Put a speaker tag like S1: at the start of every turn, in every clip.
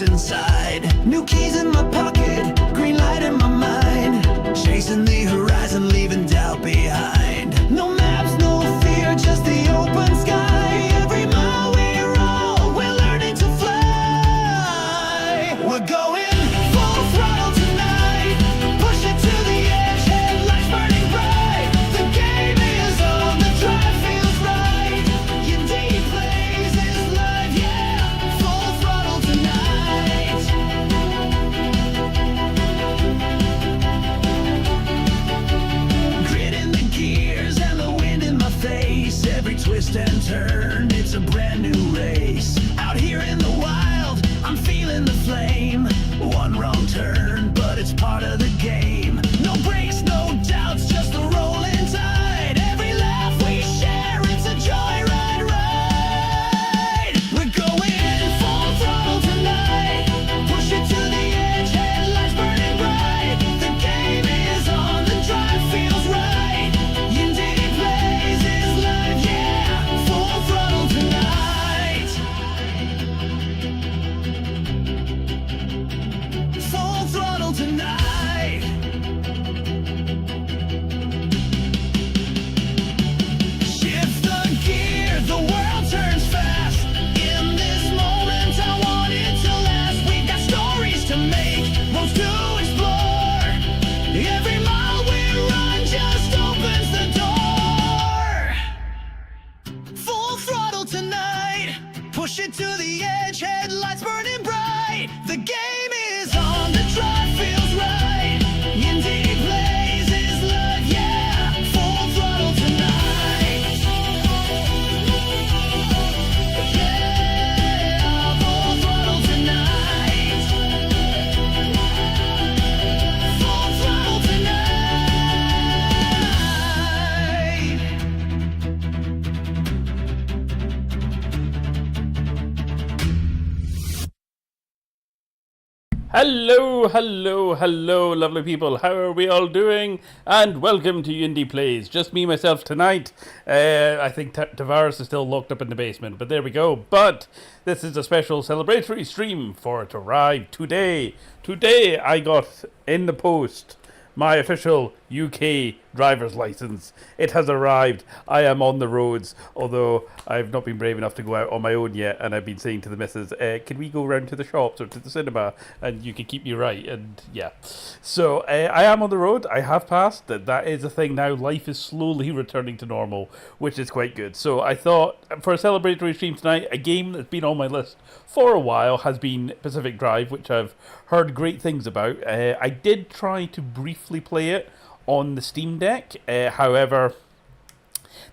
S1: what's inside. New keys in my pocket, green light in my mind. Chasing the horizon, leaving doubt behind. No maps, no fear, just the open sky. Every mile we roll, we're learning to fly. We're going full throttle tonight. Push it to the edge, headlights burning bright. The game is on, the drive feels right. YindyPlayZ is live, yeah. Full throttle tonight. Grit in the gears and the wind in my face. Every twist and turn, it's a brand new race. Out here in the wild, I'm feeling the flame. One wrong turn, but it's part of the game. No breaks, no doubts, just the rolling tide. Every laugh we share, it's a joyride ride. We're going full throttle tonight. Push it to the edge, headlights burning bright. The game is on, the drive feels right. YindyPlayZ is live, yeah. Full throttle tonight. Full throttle tonight. Shift the gear, the world turns fast. In this moment, I want it to last. We've got stories to make, roads to explore. Every mile we run just opens the door. Full throttle tonight. Push it to the edge, headlights burning bright. The game is on, the drive feels right. YindyPlayZ is live, yeah. Full throttle tonight. Yeah, full throttle tonight. Full throttle tonight.
S2: Hello, hello, hello, lovely people. How are we all doing? And welcome to YindyPlayZ. Just me, myself tonight. I think Tavares is still locked up in the basement, but there we go. But this is a special celebratory stream for it arrived today. Today I got in the post my official UK driver's license. It has arrived. I am on the roads, although I've not been brave enough to go out on my own yet, and I've been saying to the missus, can we go round to the shops or to the cinema and you can keep me right? And yeah, so I am on the road. I have passed. That is a thing now. Life is slowly returning to normal, which is quite good. So I thought for a celebratory stream tonight, a game that's been on my list for a while has been Pacific Drive, which I've heard great things about. I did try to briefly play it on the Steam Deck. However,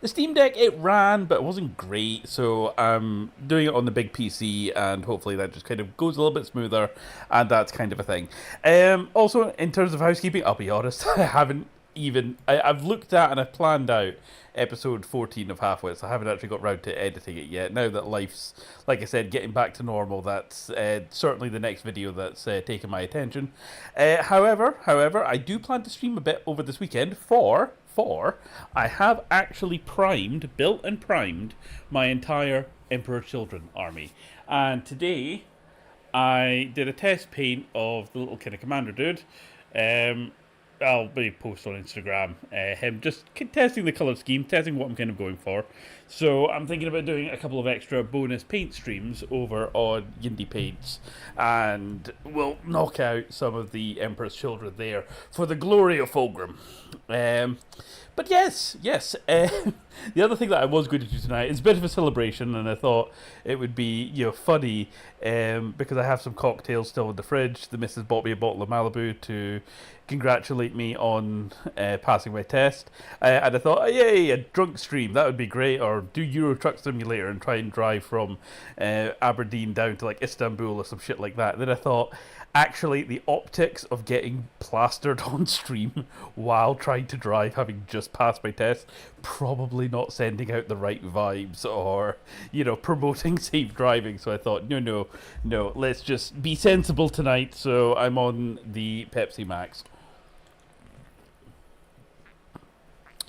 S2: the Steam Deck, it ran, but it wasn't great, so I'm doing it on the big PC, and hopefully that just kind of goes a little bit smoother, and that's kind of a thing. Also, in terms of housekeeping, I'll be honest, I've looked at and I've planned out episode 14 of Halfwits. I haven't actually got round to editing it yet. Now that life's, like I said, getting back to normal, that's certainly the next video that's taken my attention. However, I do plan to stream a bit over this weekend for I have actually built and primed my entire Emperor Children army. And today I did a test paint of the little kind of commander dude. I'll maybe post on Instagram him just testing the colour scheme, testing what I'm kind of going for. So I'm thinking about doing a couple of extra bonus paint streams over on YindyPlayZ, and we'll knock out some of the Emperor's Children there for the glory of Fulgrim. But yes. The other thing that I was going to do tonight is a bit of a celebration, and I thought it would be funny because I have some cocktails still in the fridge. The missus bought me a bottle of Malibu to congratulate me on passing my test, and I thought, yay, a drunk stream, that would be great, or do Euro Truck Simulator and try and drive from Aberdeen down to like Istanbul or some shit like that. And then I thought, actually, the optics of getting plastered on stream while trying to drive, having just passed my test, probably not sending out the right vibes or, promoting safe driving. So I thought, no, let's just be sensible tonight. So I'm on the Pepsi Max.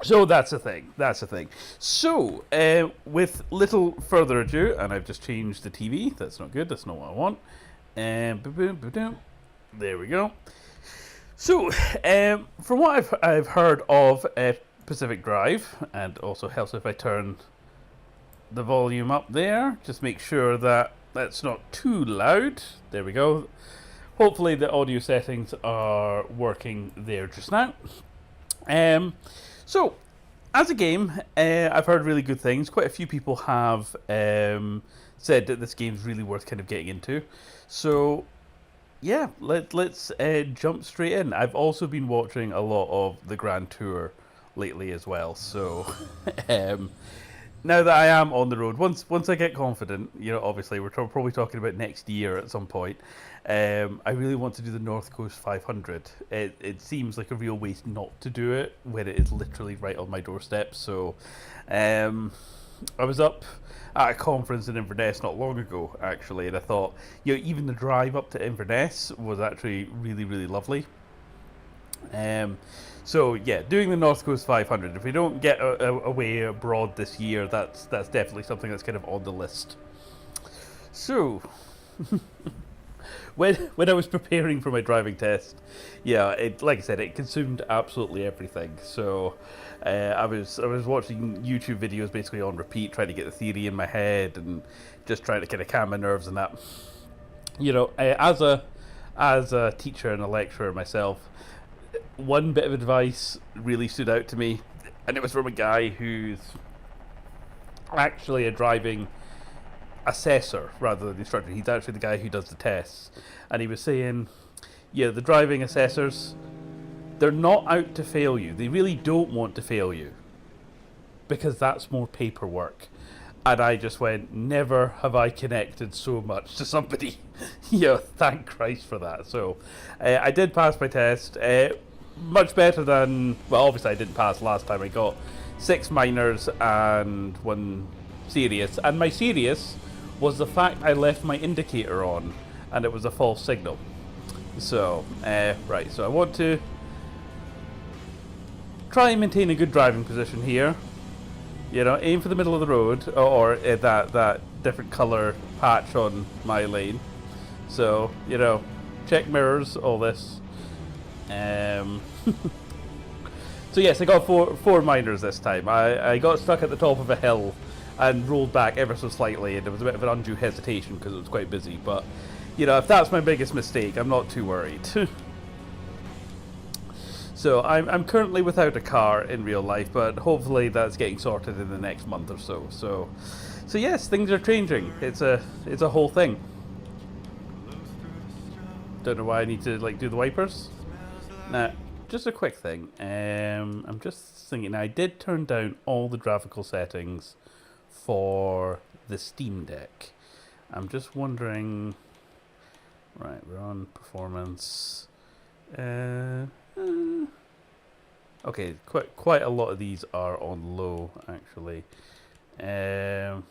S2: So that's a thing. So, with little further ado, and I've just changed the TV. That's not good. That's not what I want. And boom, boom, boom. There we go. So, from what I've heard of Pacific Drive, and also helps if I turn the volume up there, just make sure that that's not too loud. There we go. Hopefully the audio settings are working there just now. So, as a game, I've heard really good things. Quite a few people have said that this game's really worth kind of getting into. So, yeah, let's jump straight in. I've also been watching a lot of the Grand Tour lately as well. So, now that I am on the road, once I get confident, you know, obviously we're probably talking about next year at some point. I really want to do the North Coast 500. It seems like a real waste not to do it when it is literally right on my doorstep. So, I was up at a conference in Inverness not long ago, actually, and I thought, you know, even the drive up to Inverness was actually really, really lovely. So yeah, doing the North Coast 500. If we don't get away abroad this year, that's definitely something that's kind of on the list. So, when I was preparing for my driving test, yeah, like I said, it consumed absolutely everything. So, I was watching YouTube videos basically on repeat, trying to get the theory in my head and just trying to kind of calm my nerves and that. You know, as a teacher and a lecturer myself, one bit of advice really stood out to me, and it was from a guy who's actually a driving assessor rather than instructor. He's actually the guy who does the tests, and he was saying, yeah, the driving assessors, they're not out to fail you. They really don't want to fail you, because that's more paperwork. And I just went, never have I connected so much to somebody. Yeah, thank Christ for that. So, I did pass my test. Much better than, well, obviously I didn't pass last time. I got 6 minors and 1 serious. And my serious was the fact I left my indicator on, and it was a false signal. So, right, so I want to try and maintain a good driving position here. You know, aim for the middle of the road, or that different colour patch on my lane. So, you know, check mirrors, all this. So yes, I got four minors this time. I got stuck at the top of a hill and rolled back ever so slightly, and there was a bit of an undue hesitation because it was quite busy. But, you know, if that's my biggest mistake, I'm not too worried. So I'm currently without a car in real life, but hopefully that's getting sorted in the next month or so. So yes, things are changing. It's a whole thing. Don't know why I need to like do the wipers. Now, just a quick thing. I'm just thinking. I did turn down all the graphical settings for the Steam Deck. I'm just wondering. Right, we're on performance. Okay, quite a lot of these are on low, actually. Can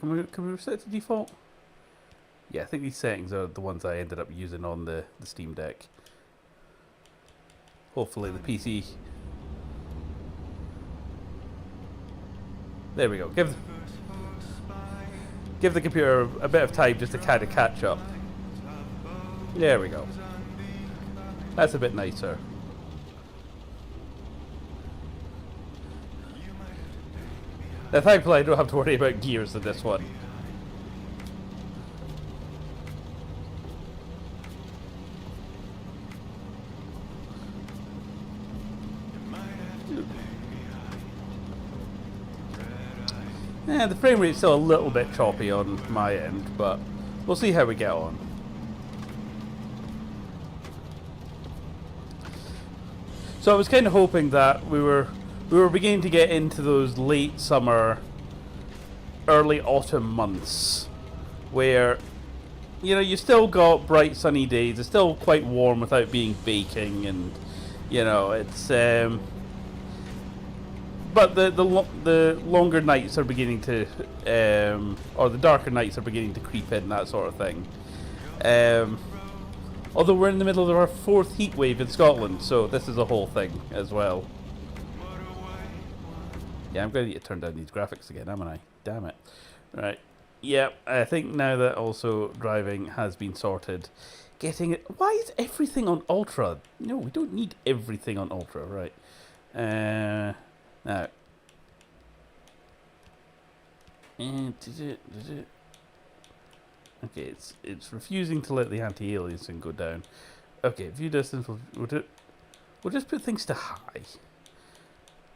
S2: we reset to default? Yeah, I think these settings are the ones I ended up using on the Steam Deck. Hopefully the PC... There we go. Give the computer a bit of time just to kind of catch up. There we go. That's a bit nicer. Now, thankfully I don't have to worry about gears in this one. Yeah, the frame rate's still a little bit choppy on my end, but we'll see how we get on. So I was kind of hoping that we were beginning to get into those late summer, early autumn months, where, you know, you still got bright sunny days. It's still quite warm without being baking, and you know it's. But the longer nights are beginning to, or the darker nights are beginning to creep in, that sort of thing. Although we're in the middle of our 4th heat wave in Scotland, so this is a whole thing as well. Yeah, I'm going to need to turn down these graphics again, am I? Damn it. Right. Yep, I think now that also driving has been sorted, getting it. Why is everything on ultra? No, we don't need everything on ultra, right? Now. And okay, it's refusing to let the anti-aliasing go down. Okay, view distance. We'll just put things to high.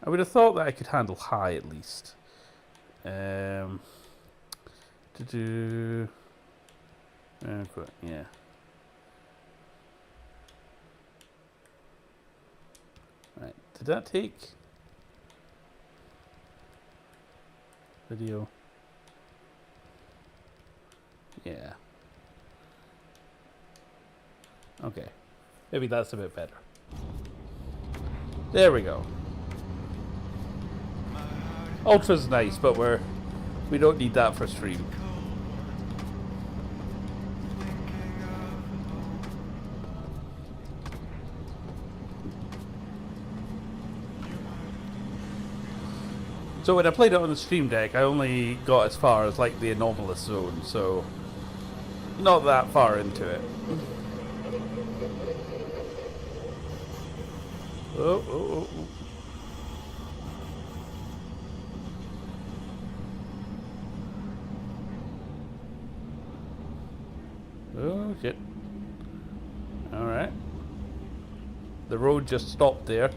S2: I would have thought that I could handle high at least. Okay, yeah. Right, did that take video? Yeah. Okay. Maybe that's a bit better. There we go. Ultra's nice, but we don't need that for stream. So when I played it on the stream deck, I only got as far as like the anomalous zone, so not that far into it. Oh. Oh shit. Alright. The road just stopped there.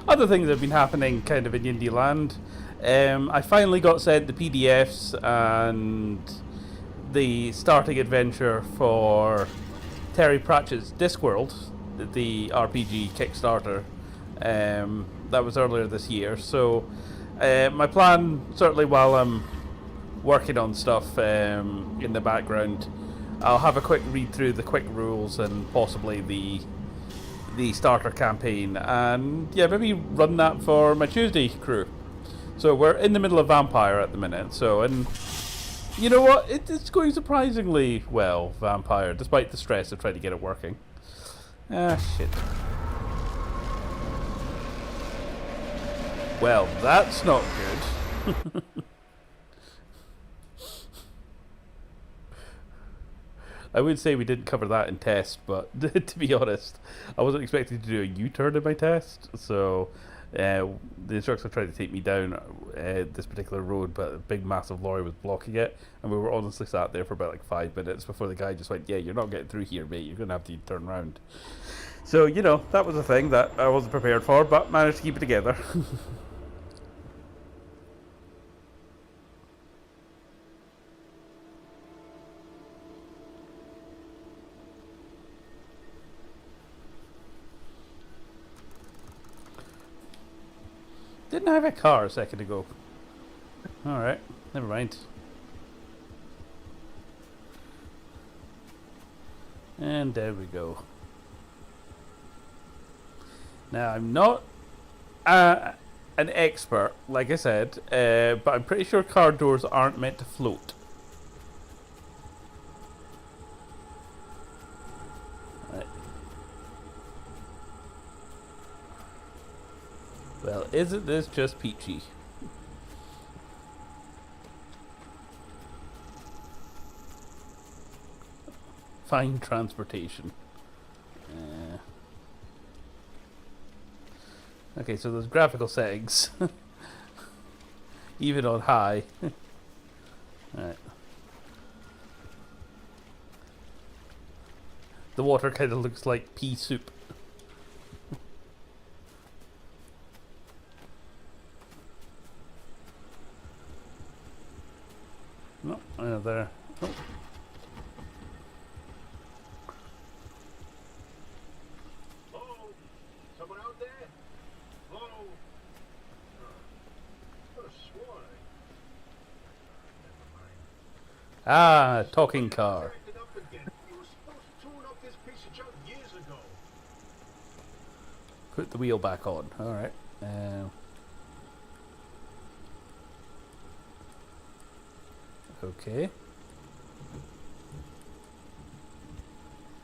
S2: Other things have been happening kind of in Yindy land. I finally got sent the PDFs and the starting adventure for Terry Pratchett's Discworld, the RPG Kickstarter. That was earlier this year. So my plan, certainly while I'm working on stuff in the background, I'll have a quick read through the quick rules and possibly the starter campaign, and yeah, maybe run that for my Tuesday crew. So we're in the middle of Vampire at the minute, so, and you know what, it's going surprisingly well, Vampire, despite the stress of trying to get it working. Ah, shit. Well, that's not good. I would say we didn't cover that in test, but to be honest, I wasn't expecting to do a U-turn in my test, so the instructor tried to take me down this particular road, but a big massive lorry was blocking it, and we were honestly sat there for about like 5 minutes before the guy just went, yeah, you're not getting through here, mate, you're going to have to turn around. So, you know, that was a thing that I wasn't prepared for, but managed to keep it together. Didn't have a car a second ago. Alright, never mind. And there we go. Now, I'm not an expert, like I said, but I'm pretty sure car doors aren't meant to float. Well, isn't this just peachy? Fine transportation. Okay, so those graphical settings, even on high. Alright. The water kind of looks like pea soup. No, there. Oh.
S3: Hello? Someone out there? Hello? Could have sworn
S2: Ah, talking car.
S3: acted up again. You were supposed to tune up this piece of junk years ago.
S2: Put the wheel back on. Alright. Okay.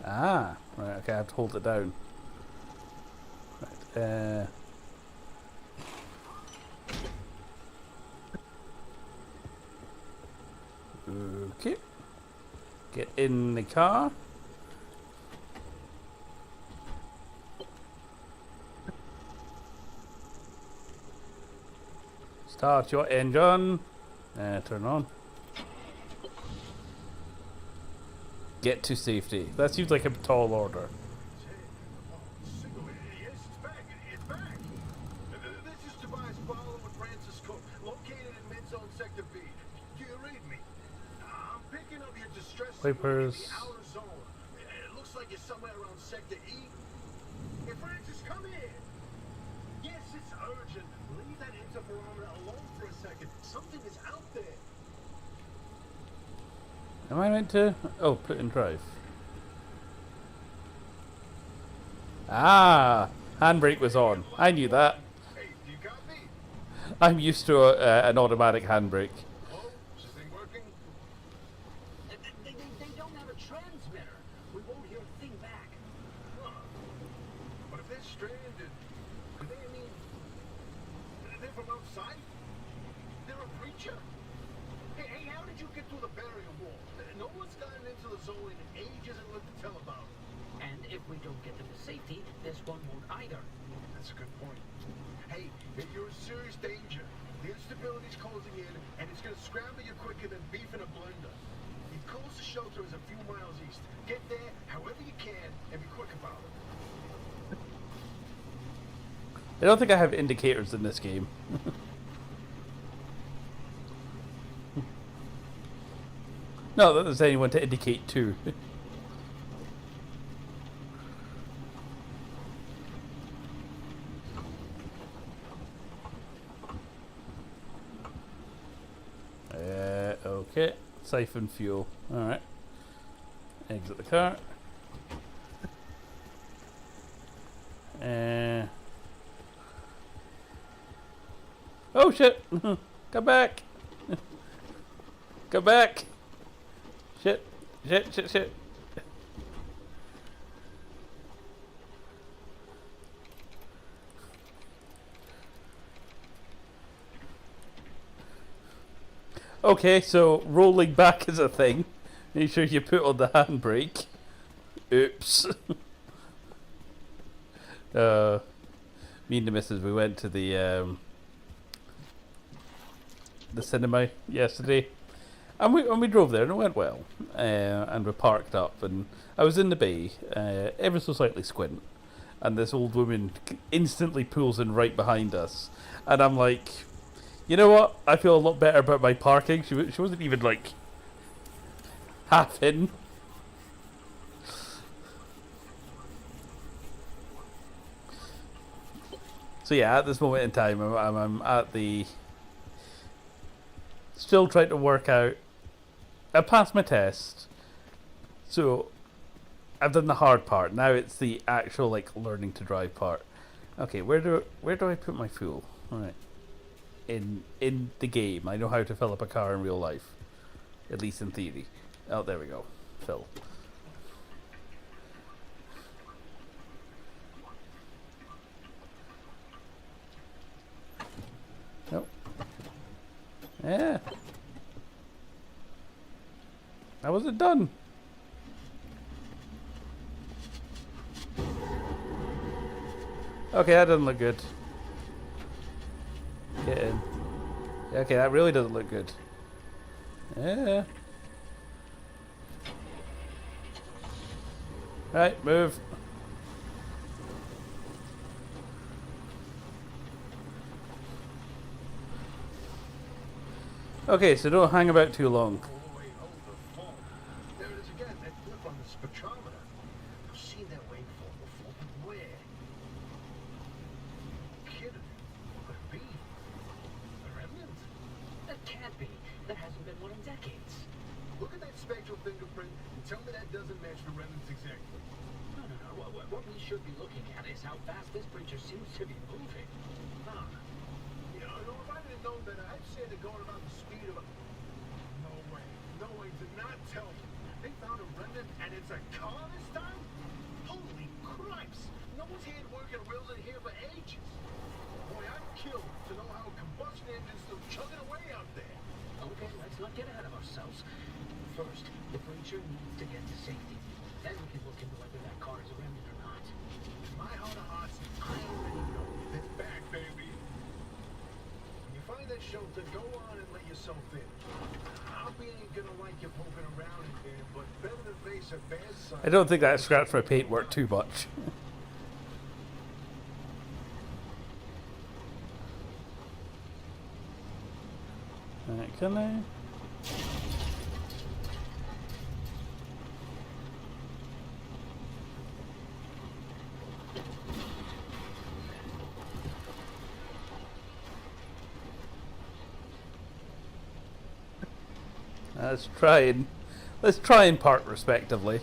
S2: Ah, right, okay, I have to hold it down. Right, okay. Get in the car. Start your engine. Turn on. Get to safety. That seems like a tall order.
S3: Yes, it's back. It's back. This is Tobias Barlow and Francis Cook, located in mid-zone sector B. Do you read me? I'm picking up your distress signal in
S2: Papers.
S3: the outer zone. It looks like it's somewhere around sector E. Hey, Francis, come here. Yes, it's urgent. Leave that interferometer alone for a second. Something is out there.
S2: Am I meant to? Oh, put in drive. Ah, handbrake was on. I knew that.
S3: Hey, do you got me?
S2: I'm used to an automatic handbrake.
S3: Hello? Is this thing working?
S4: They don't have a transmitter. We won't hear a thing back.
S3: Huh. But if they're stranded, could they, they're from outside? They're a creature? Hey, how did you get through the barrier wall? No one's gotten into the zone in ages and lived to tell about it.
S4: And if we don't get them to safety, this one won't either.
S3: That's a good point. Hey, you're in serious danger. The instability's closing in, and it's gonna scramble you quicker than beef in a blender. The closest shelter is a few miles east. Get there however you can, and be quick about it.
S2: I don't think I have indicators in this game. Not that there's anyone to indicate to. Okay. Siphon fuel. Alright. Exit the car. Oh shit! Come back! Come back! Shit! Shit! Shit! Shit! Okay, so rolling back is a thing. Make sure you put on the handbrake. Oops. Me and the missus, we went to the cinema yesterday, and we drove there and it went well. And we parked up, and I was in the bay, ever so slightly squint, and this old woman instantly pulls in right behind us, and I'm like, you know what? I feel a lot better about my parking. She wasn't even like half in. So yeah, at this moment in time, I'm at the still trying to work out. I passed my test, so I've done the hard part. Now it's the actual like learning to drive part. Okay, where do I put my fuel? All right. In the game, I know how to fill up a car in real life, at least in theory. Oh, there we go. Fill. Nope. Yeah. I wasn't done. Okay, that doesn't look good. Get in. Okay, that really doesn't look good. Yeah. Right, move. Okay, so don't hang about too long.
S3: Oh, wait, hold the phone. There it is again, that blip on the spectrometer. I've seen that waveform before, but where? Kidding. What could it be? The remnant?
S4: That can't be. There hasn't been one in decades.
S3: Look at that spectral fingerprint and tell me that doesn't match the remnants exactly.
S4: No. What we should be looking at is how fast this creature seems to be moving.
S3: Huh. You know, if I didn't know that, I'd say they're going about the speed of a... No way. Do not tell me. They found a remnant and it's a car this time?
S4: not get ahead of ourselves. First, the breacher needs to get to safety. Then we can look into whether that car is a remnant or not.
S3: In my heart of hearts, I already know. It's back, baby. When you find that shelter, go on and let yourself in. Albie ain't gonna like you poking around in there, but better than face a bad sign.
S2: I don't think that scratch my paint worked too much. Alright, can I? Let's try and park respectively.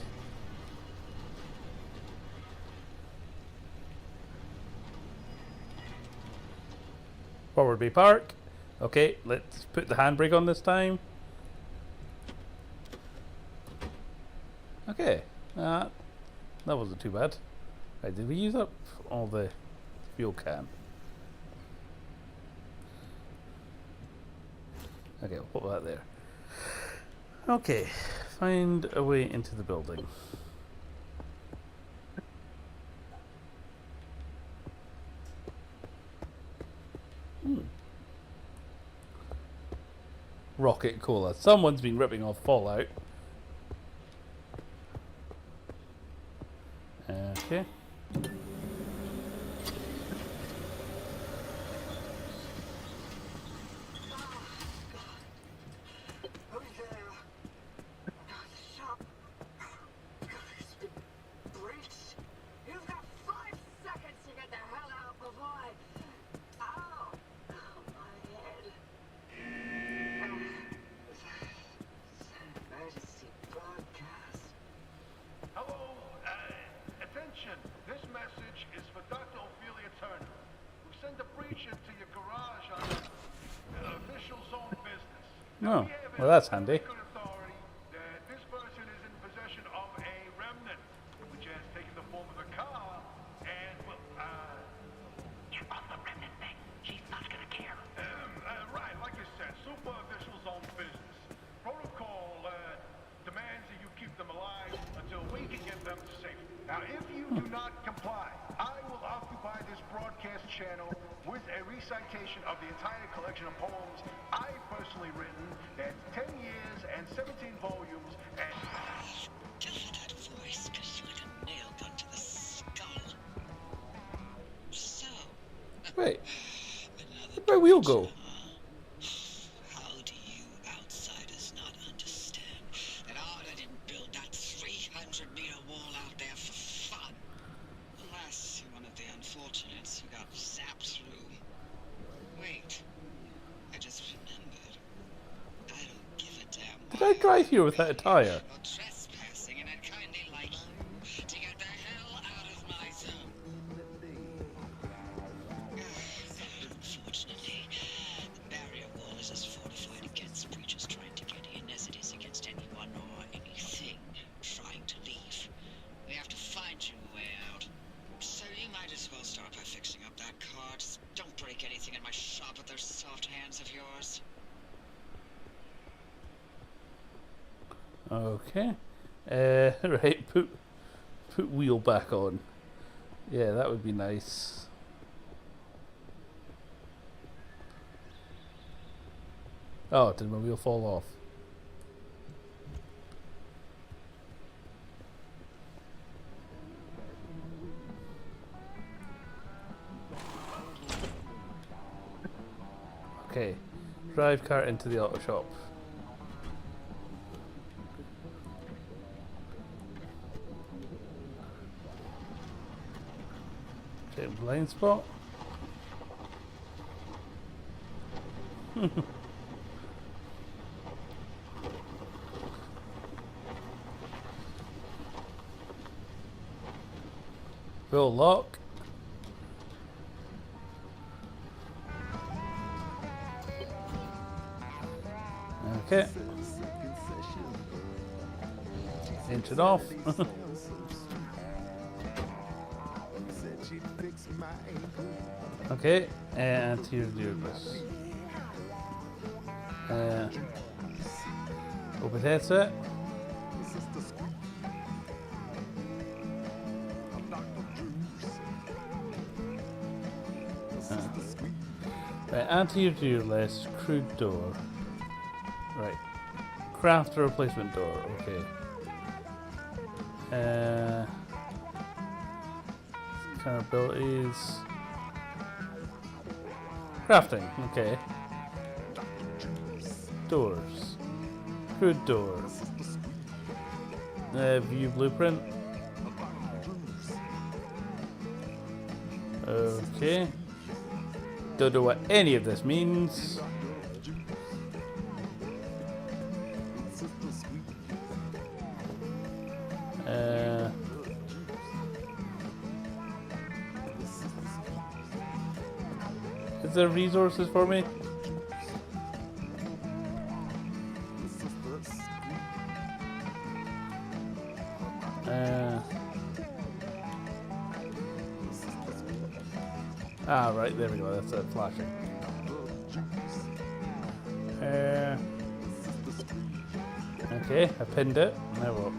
S2: Forward bay park. Okay, let's put the handbrake on this time. Okay, that wasn't too bad. Right, did we use up all the fuel can? Okay, we'll put that there. Okay, find a way into the building. Rocket Cola. Someone's been ripping off Fallout. Okay.
S3: Oh yeah. God, the shop. God, it's been breached.
S5: You've got 5 seconds to get the hell out before I... Ow! My head.
S3: Emergency broadcast.
S6: Hello, attention. This message is for Dr. Ophelia Turner, who sent a breach into your garage on the official zone business.
S2: Oh, well that's handy.
S6: Good authority that this person is in possession of a remnant, which has taken the form of a car, and, well,
S4: You're on the remnant thing. She's not gonna care.
S6: right, like I said, super official zone business. Protocol demands that you keep them alive until we can get them to safety. Now, if you do not comply, I will occupy this broadcast channel with a recitation of the entire collection of poems I've personally written. That's 10 years and 17 volumes, and...
S5: Just that voice goes like a nail gun to the skull. So,
S2: Wait, where'd my wheel go?
S5: how do you outsiders not understand that Arda didn't build that 300-meter wall out there for fun? Unless you're one of the unfortunates who got zapped through. Wait, I just remembered. I don't give a damn.
S2: Did I drive here without a tyre?
S5: Or trespassing, and I'd kindly like you to get the hell out of my zone. Unfortunately, the barrier wall is as fortified against breaches trying to get in as it is against anyone or anything trying to leave. We have to find you a way out. So you might as well start by fixing up that car. Just don't break anything in my shop with those soft hands of yours.
S2: Okay. Right, put wheel back on. Yeah, that would be nice. Oh, did my wheel fall off? Okay. Drive car into the auto shop. Okay, blind spot. Full lock. Okay. Engine off. Okay, and here's the this. Open headset. Right, add to your list, crude door. Right. Craft a replacement door, okay. Kind of abilities. Crafting, okay. Doors. Crude door. View blueprint. Okay. Don't know what any of this means. Is there resources for me? Right, there we go, that's it, flashing. Okay, I pinned it. Now what?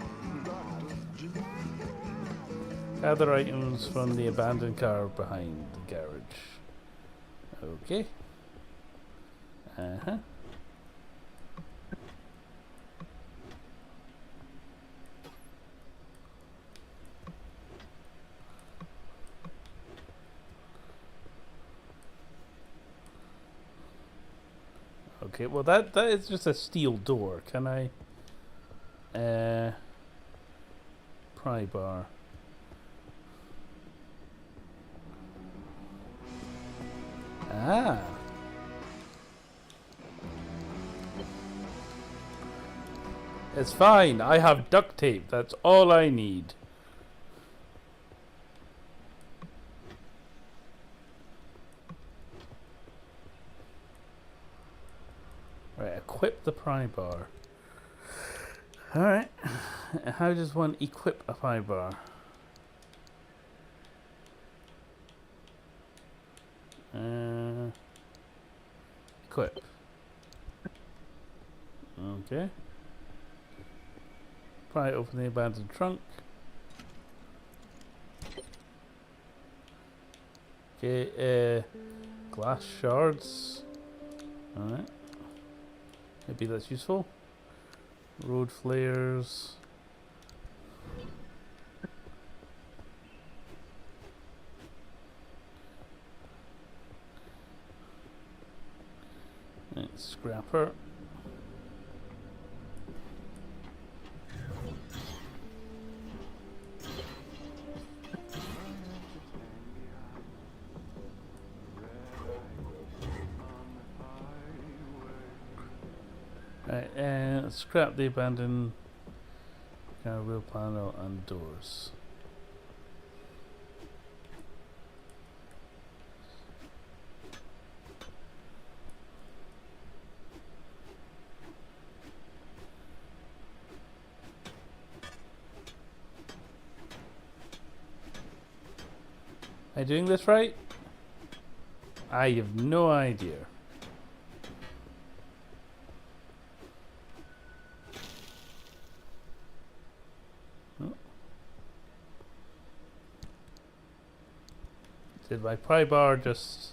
S2: Gather items from the abandoned car behind the garage. Okay. Okay, well that is just a steel door. Can I pry bar? Ah. It's fine. I have duct tape. That's all I need. Right, equip the pry bar. Alright. How does one equip a pry bar? Equip. Okay. Pry open the abandoned trunk. Okay, glass shards. Alright. Maybe that's useful. Road flares. Right, scrapper. Right, and scrap the abandoned wheel panel and doors. Am I doing this right? I have no idea. Did my pry bar just...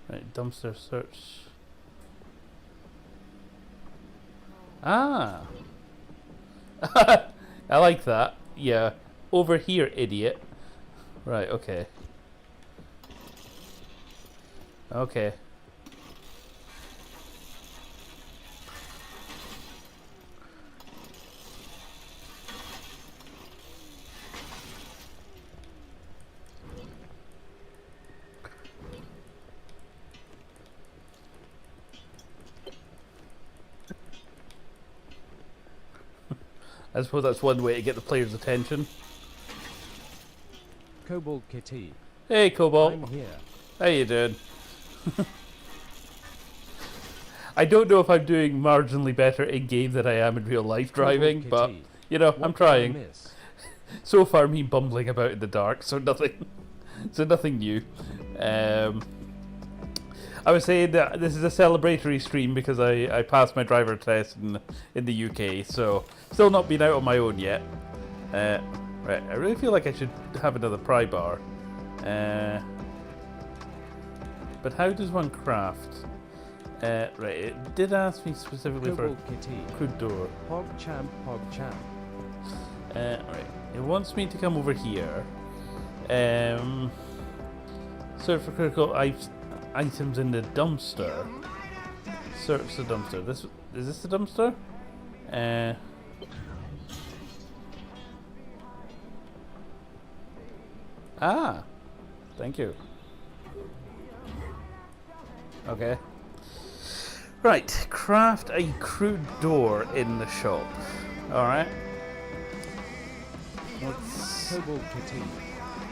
S2: Right, dumpster search. Ah! I like that. Yeah. Over here, idiot. Right, okay. Okay. I suppose that's one way to get the player's attention.
S7: Cobalt Kitty.
S2: Hey, Cobalt.
S7: I'm here.
S2: How you doing? I don't know if I'm doing marginally better in game than I am in real life driving,
S7: Cobalt
S2: but
S7: Kitty.
S2: you know,
S7: What
S2: I'm
S7: did I
S2: trying.
S7: miss?
S2: So far, me bumbling about in the dark, so nothing, so nothing new. I was saying that this is a celebratory stream because I passed my driver test in the UK, so still not been out on my own yet. Right, I really feel like I should have another pry bar. But how does one craft? Right, it did ask me specifically for a crude door.
S7: Pog champ, pog champ.
S2: Right, it wants me to come over here. Search for critical items in the dumpster. Search the dumpster. Is this the dumpster? Ah, thank you. Okay. Right, craft a crude door in the shop. Alright.
S7: Cobalt Kitty.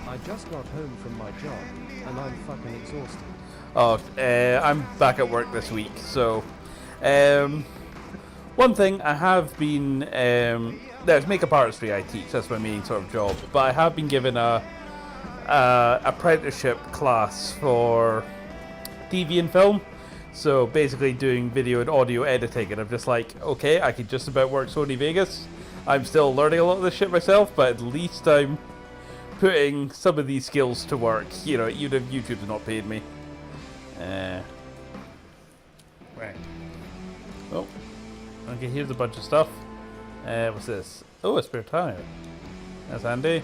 S7: I just got home from my job, and I'm fucking exhausted.
S2: Oh, I'm back at work this week, so... one thing, I have been... there's makeup artistry I teach, that's my main sort of job, but I have been given a apprenticeship class for TV and film. So basically doing video and audio editing, and I'm just like, okay, I can just about work Sony Vegas. I'm still learning a lot of this shit myself, but at least I'm putting some of these skills to work. You know, even if YouTube's not paid me. Right. Oh. Okay, here's a bunch of stuff. What's this? Oh, a spare tire. That's handy.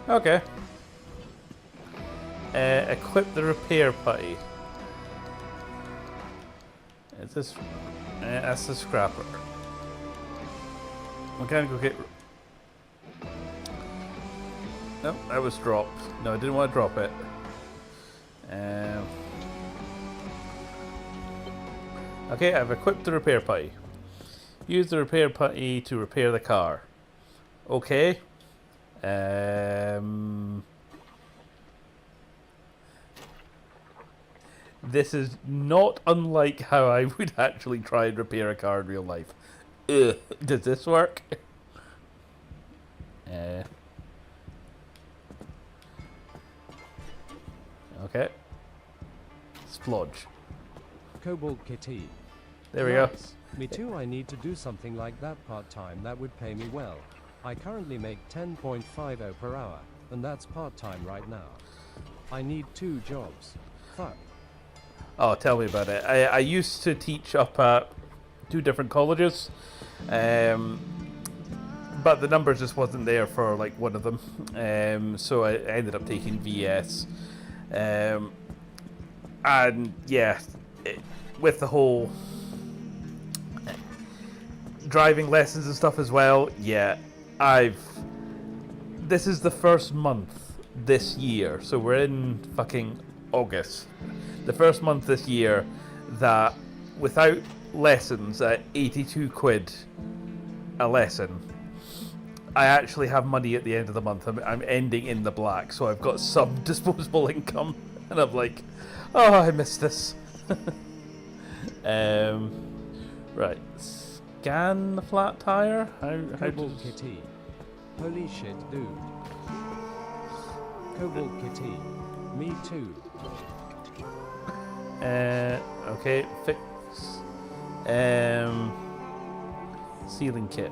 S2: Okay. Equip the repair putty. Is this? That's the scrapper. Mechanical kit. Nope, that was dropped. No, I didn't want to drop it. Okay, I've equipped the repair putty. Use the repair putty to repair the car. Okay. This is not unlike how I would actually try and repair a car in real life. Ugh, does this work? Okay. Splodge.
S7: Cobalt Kitty.
S2: There we go.
S7: Nice. Me too, I need to do something like that part-time that would pay me well. I currently make 10.50 per hour, and that's part-time right now. I need 2 jobs. Fuck.
S2: Oh, tell me about it. I used to teach up at 2 different colleges, but the numbers just wasn't there for like one of them, so I ended up taking VS, and yeah, with the whole driving lessons and stuff as well. Yeah, this is the first month this year, so we're in fucking August. The first month this year that without lessons at 82 quid a lesson, I actually have money at the end of the month. I'm ending in the black, so I've got some disposable income, and I'm like, oh, I missed this. Right, scan the flat tire. How
S7: Cobalt Kitty. Holy shit, dude. Cobalt Kitty. Me too.
S2: Okay, fix sealing kit.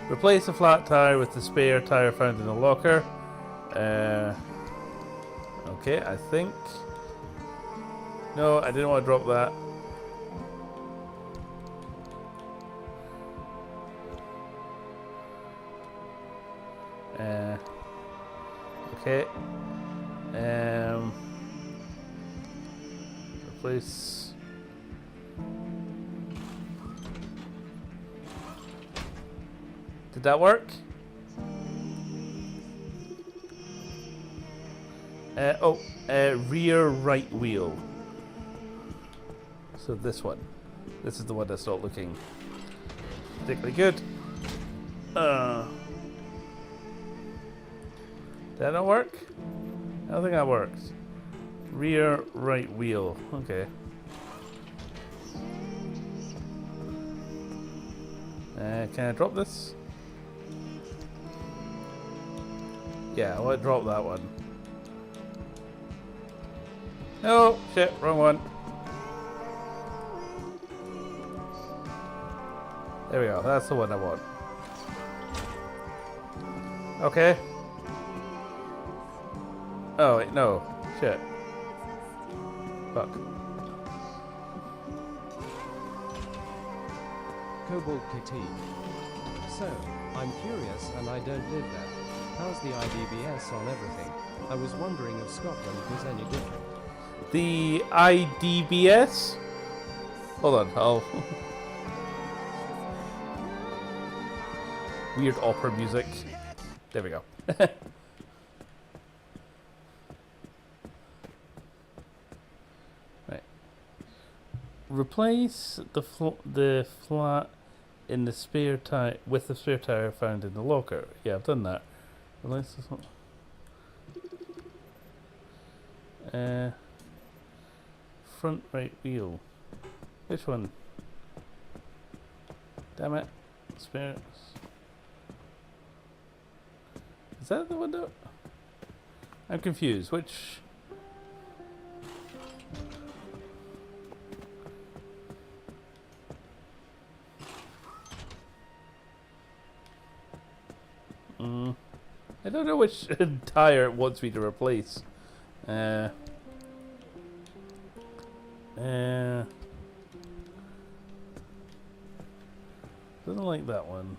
S2: Replace the flat tire with the spare tire found in the locker. Okay, I think. No, I didn't want to drop that. Okay. Replace. Did that work? Rear right wheel. So this one. This is the one that's not looking particularly good. Did that not work? I don't think that works. Rear right wheel. Okay. Can I drop this? Yeah, I want to drop that one. No, shit, wrong one. There we go, that's the one I want. Okay. Oh, wait, no. Shit. Fuck.
S7: Cobalt KT. So, I'm curious and I don't live there. How's the IDBS on everything? I was wondering if Scotland was any different.
S2: The IDBS? Hold on, I'll... Weird opera music. There we go. Right. Replace the flat in the spare tire with the spare tire found in the locker. Yeah, I've done that. Replace this one. Front right wheel. Which one? Damn it. Spare. Is that the window? I'm confused. Which? I don't know which tire it wants me to replace. Doesn't like that one.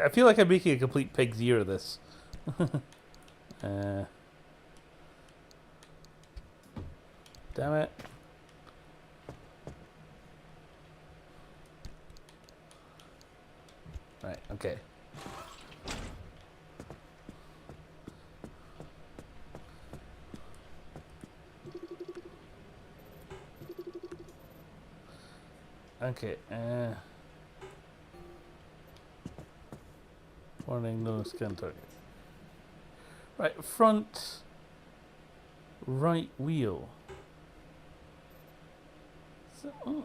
S2: I feel like I'm making a complete pig's ear of this. Damn it. Right, okay. Okay, warning, no scan target. Right, front right wheel. So, oh.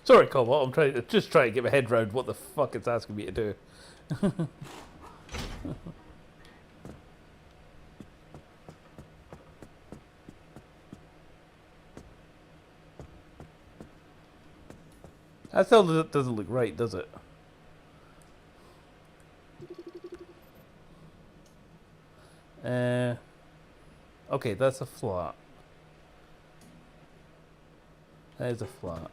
S2: Sorry, Cobalt, I'm just trying to get my head around what the fuck it's asking me to do. That still doesn't look right, does it? Okay, that's a flat. That is a flat.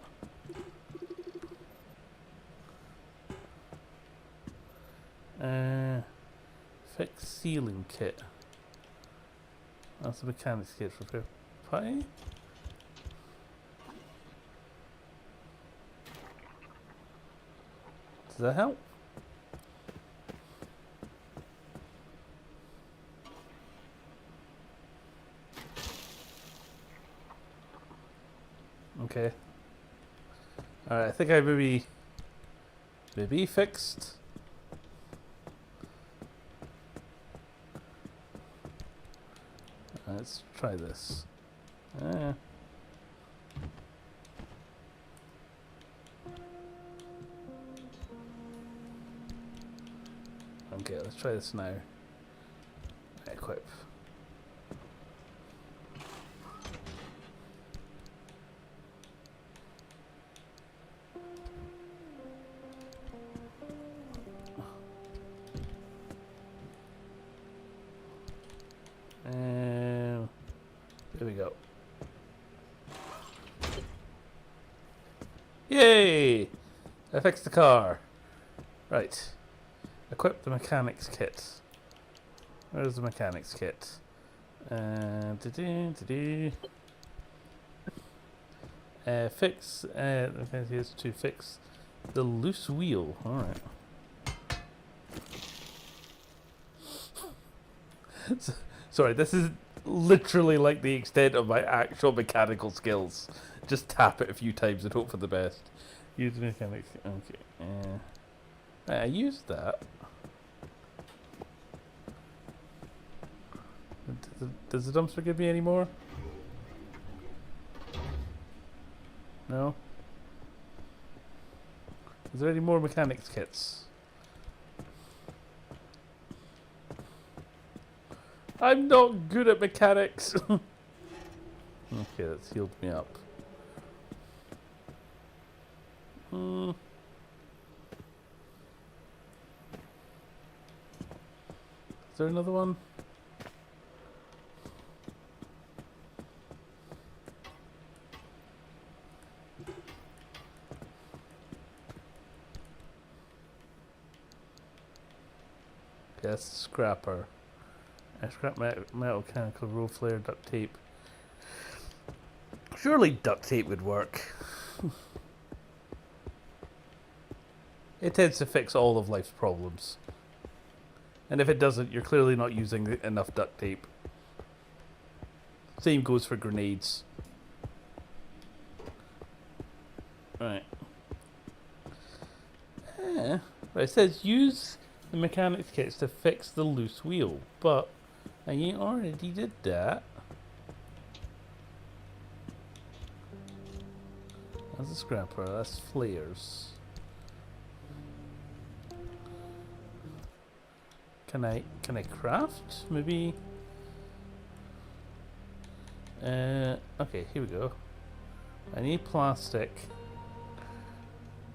S2: Fix ceiling kit. That's a mechanics kit for repair pie. Does that help? Okay. Alright, I think I maybe fixed. Let's try this. Okay, let's try this now. Equip. There we go. Yay! I fixed the car. Right. Equip the mechanics kit. Where's the mechanics kit? Fix. Here's to fix the loose wheel. All right. Sorry, this is literally like the extent of my actual mechanical skills. Just tap it a few times and hope for the best. Use mechanics. Okay. I used that. Does the dumpster give me any more? No? Is there any more mechanics kits? I'm not good at mechanics! Okay, that's healed me up. Is there another one? Yes, scrapper. Scrap metal, mechanical, roll flare, duct tape. Surely duct tape would work. It tends to fix all of life's problems. And if it doesn't, you're clearly not using enough duct tape. Same goes for grenades. Right. Right, it says use the mechanics kits to fix the loose wheel, but I already did that. That's a scrapper, that's flares. Can I craft? Maybe. Okay, here we go. I need plastic.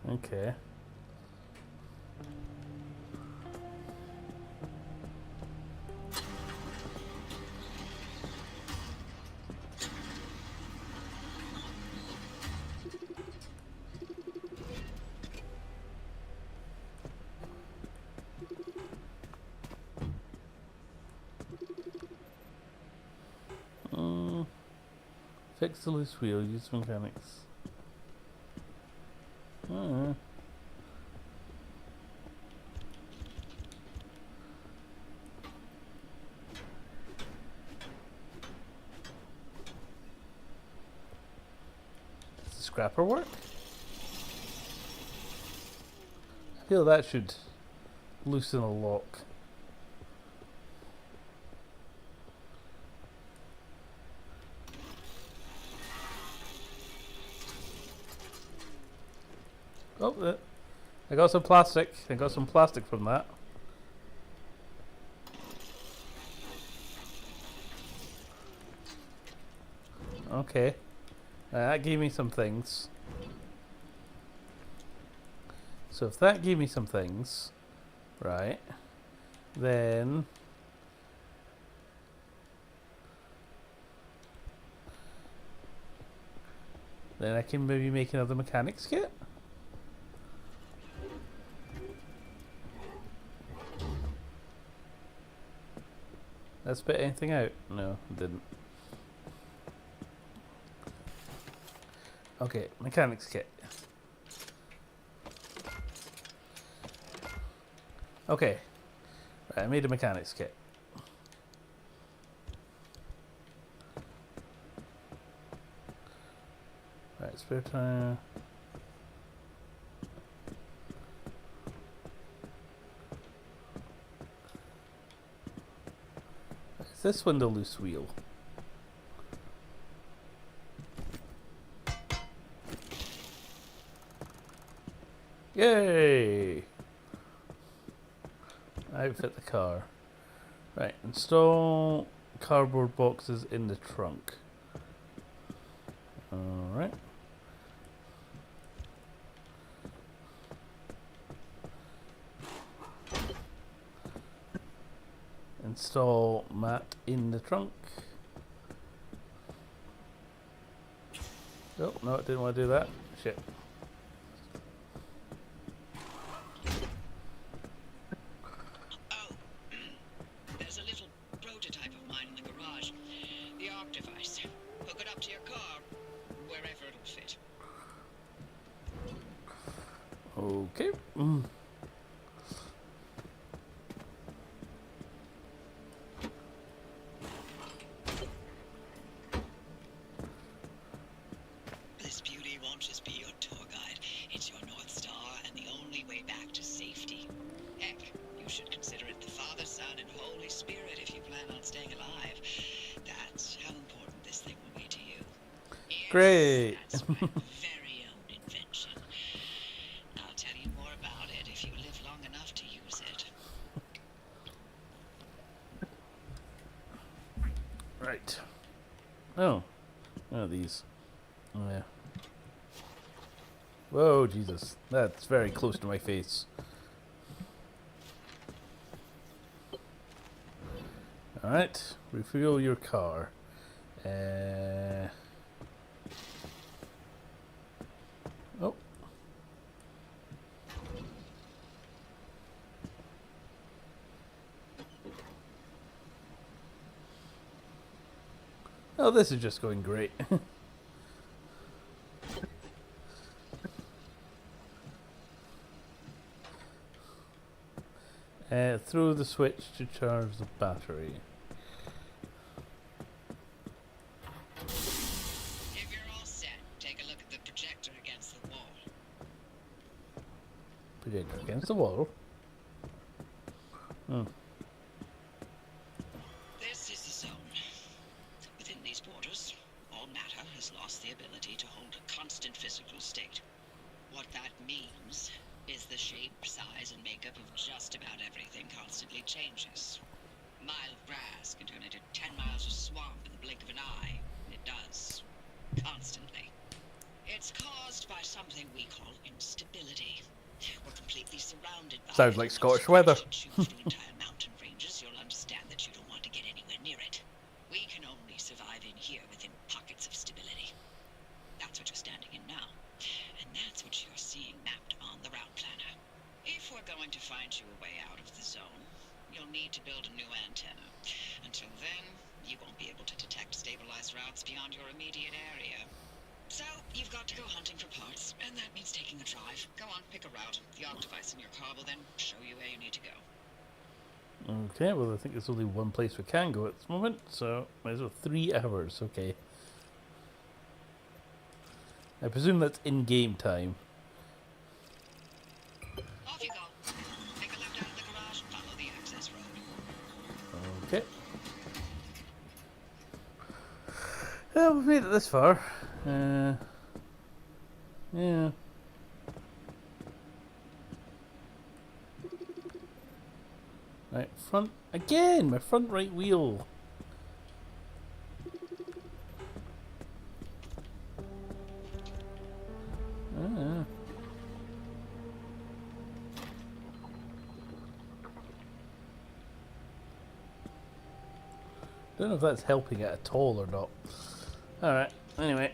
S2: Okay. Fix the loose wheel, use mechanics. Does the scrapper work? I feel that should loosen a lock. Oh, I got some plastic. I got some plastic from that. Okay. That gave me some things. So if that gave me some things, right, then I can maybe make another mechanics kit. That spit anything out? No, it didn't. Okay, mechanics kit. Okay, right, I made a mechanics kit. Right, spare tire. Is this one the loose wheel? Yay! Outfit the car. Right, install cardboard boxes in the trunk. Alright. Install mat in the trunk. Oh, no, I didn't want to do that. Shit.
S5: Oh, there's a little prototype of mine in the garage. The arc device. Hook it up to your car, wherever it'll fit.
S2: Okay.
S5: This beauty won't just be your tour guide. It's your North Star and the only way back to safety. Heck, you should consider it the Father, Son, and Holy Spirit if you plan on staying alive. That's how important this thing will be to you. Yes,
S2: Great.
S5: that's right. Very
S2: Right. Oh. Oh, these. Oh, yeah. Whoa, Jesus. That's very close to my face. Alright. Refuel your car. Oh. Oh, this is just going great. Throw the switch to charge the battery.
S5: If you're all set, take a look at the projector against the wall.
S2: Projector against the wall. Oh.
S5: This is the zone. Within these borders, all matter has lost the ability to hold a constant physical state. What that means is the shape, size, and makeup of just about everything constantly changes. A mile of grass can turn into 10 miles of swamp in the blink of an eye. It does. Constantly. It's caused by something we call instability. We're completely surrounded by
S2: Sounds
S5: it.
S2: like Scottish weather.
S5: If you choose through entire mountain ranges, you'll understand that you don't want to get anywhere near it. We can only survive in here within pockets of stability. That's what you're standing in now. And that's what you're seeing mapped on the route planner. If we're going to find you a way out of the zone, you'll need to build a new antenna. Until then, you won't be able to detect stabilized routes beyond your immediate area. So, you've got to go hunting for parts, and that means taking a drive. Go on, pick a route. The arc device in your car will then show you where you need to go.
S2: Okay, well, I think there's only one place we can go at this moment, so might as well 3 hours. Okay. I presume that's in-game time.
S5: Off you go. Take a left out of the garage and follow the access road.
S2: Okay. Well, we've made it this far. Yeah. Right, front again. My front right wheel. Don't know if that's helping it at all or not. Alright, anyway.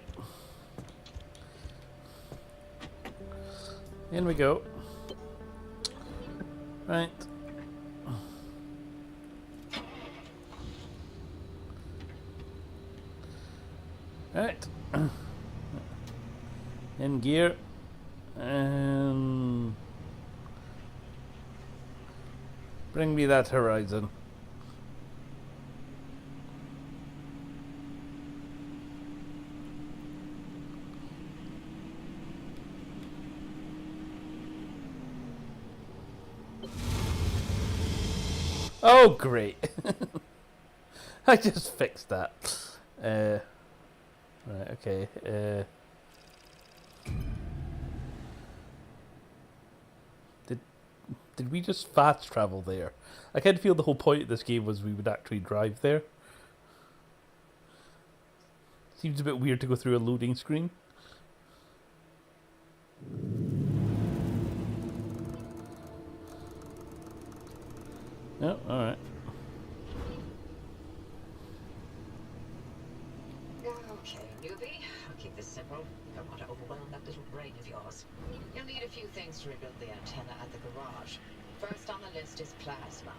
S2: In we go. Right. Alright. In gear. Bring me that horizon. Oh, great. I just fixed that. Right, okay. Did we just fast travel there? I kind of feel the whole point of this game was we would actually drive there. Seems a bit weird to go through a loading screen. Oh, alright.
S8: Okay, newbie. I'll keep this simple. You don't want to overwhelm that little brain of yours. You'll need a few things to rebuild the antenna at the garage. First on the list is plasma.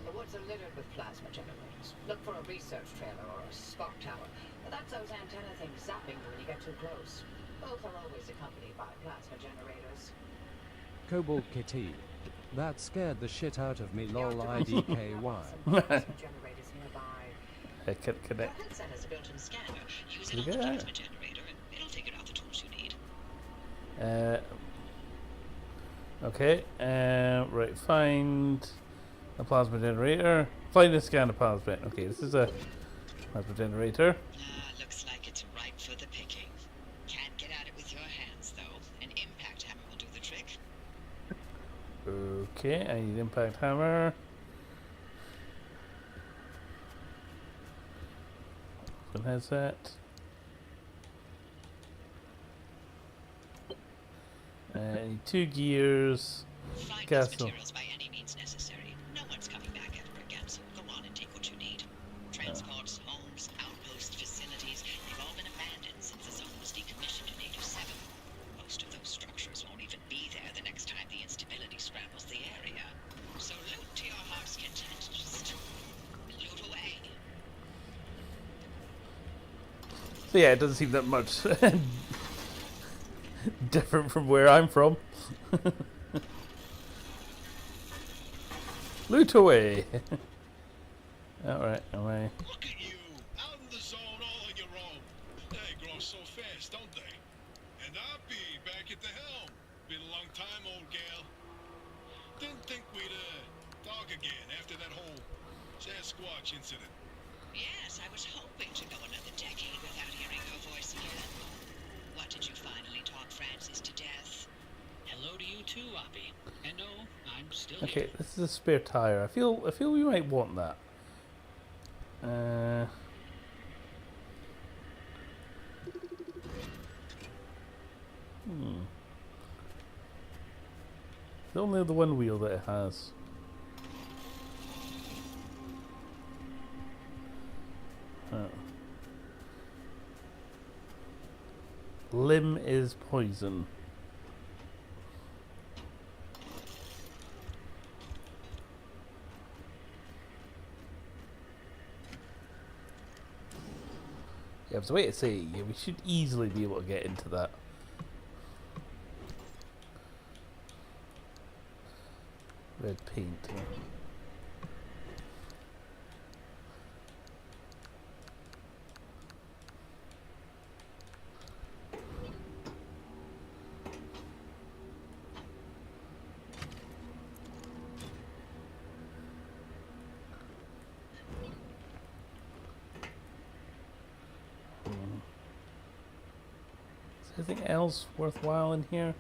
S8: The woods are littered with plasma generators. Look for a research trailer or a spark tower. That's those antenna things zapping when you get too close. Both are always accompanied by plasma generators.
S7: Cobalt Kitty. That scared the shit out of me, lol IDKY.
S8: Plasma generators nearby.
S2: I can't
S5: Your
S2: connect.
S5: headset has a built-in scanner. Use it
S2: Look
S5: on the
S2: at
S5: plasma
S2: that.
S5: generator, and it'll figure out the tools you need.
S2: Okay. Right. Find a plasma generator. Find and scan a plasma. Okay, this is a plasma generator.
S5: Looks like it's ripe for the picking. Can't get at it with your hands, though. An impact hammer will do the trick.
S2: Okay, I need impact hammer. Weapon headset. Need 2 gears.
S5: Find these
S2: Castle.
S5: materials by any means necessary. No one's coming back ever again, so go on and take what you need. Transports, homes, outpost facilities, they've all been abandoned since the zone was decommissioned in 87. Most of those structures won't even be there the next time the instability scrambles the area. So loot to your heart's content. Just loot away.
S2: So yeah, it doesn't seem that much different from where I'm from. Loot away. Alright, away.
S3: Look at you, out in the zone all on your own. They grow so fast, don't they? And I'll be back at the helm. Been a long time, old gal. Didn't think we'd talk again after that whole Sasquatch incident.
S5: Yes, I was hoping to go another decade without hearing your voice again. What, did you finally talk Francis to death?
S4: Hello to you too, Oppie. And no, I'm still
S2: Okay,
S4: here.
S2: this is a spare tire. I feel we might want that. It's only the one wheel that it has. Limb is poison. Yeah, so wait to see. Yeah, we should easily be able to get into that. Red paint. Is there anything else worthwhile in here?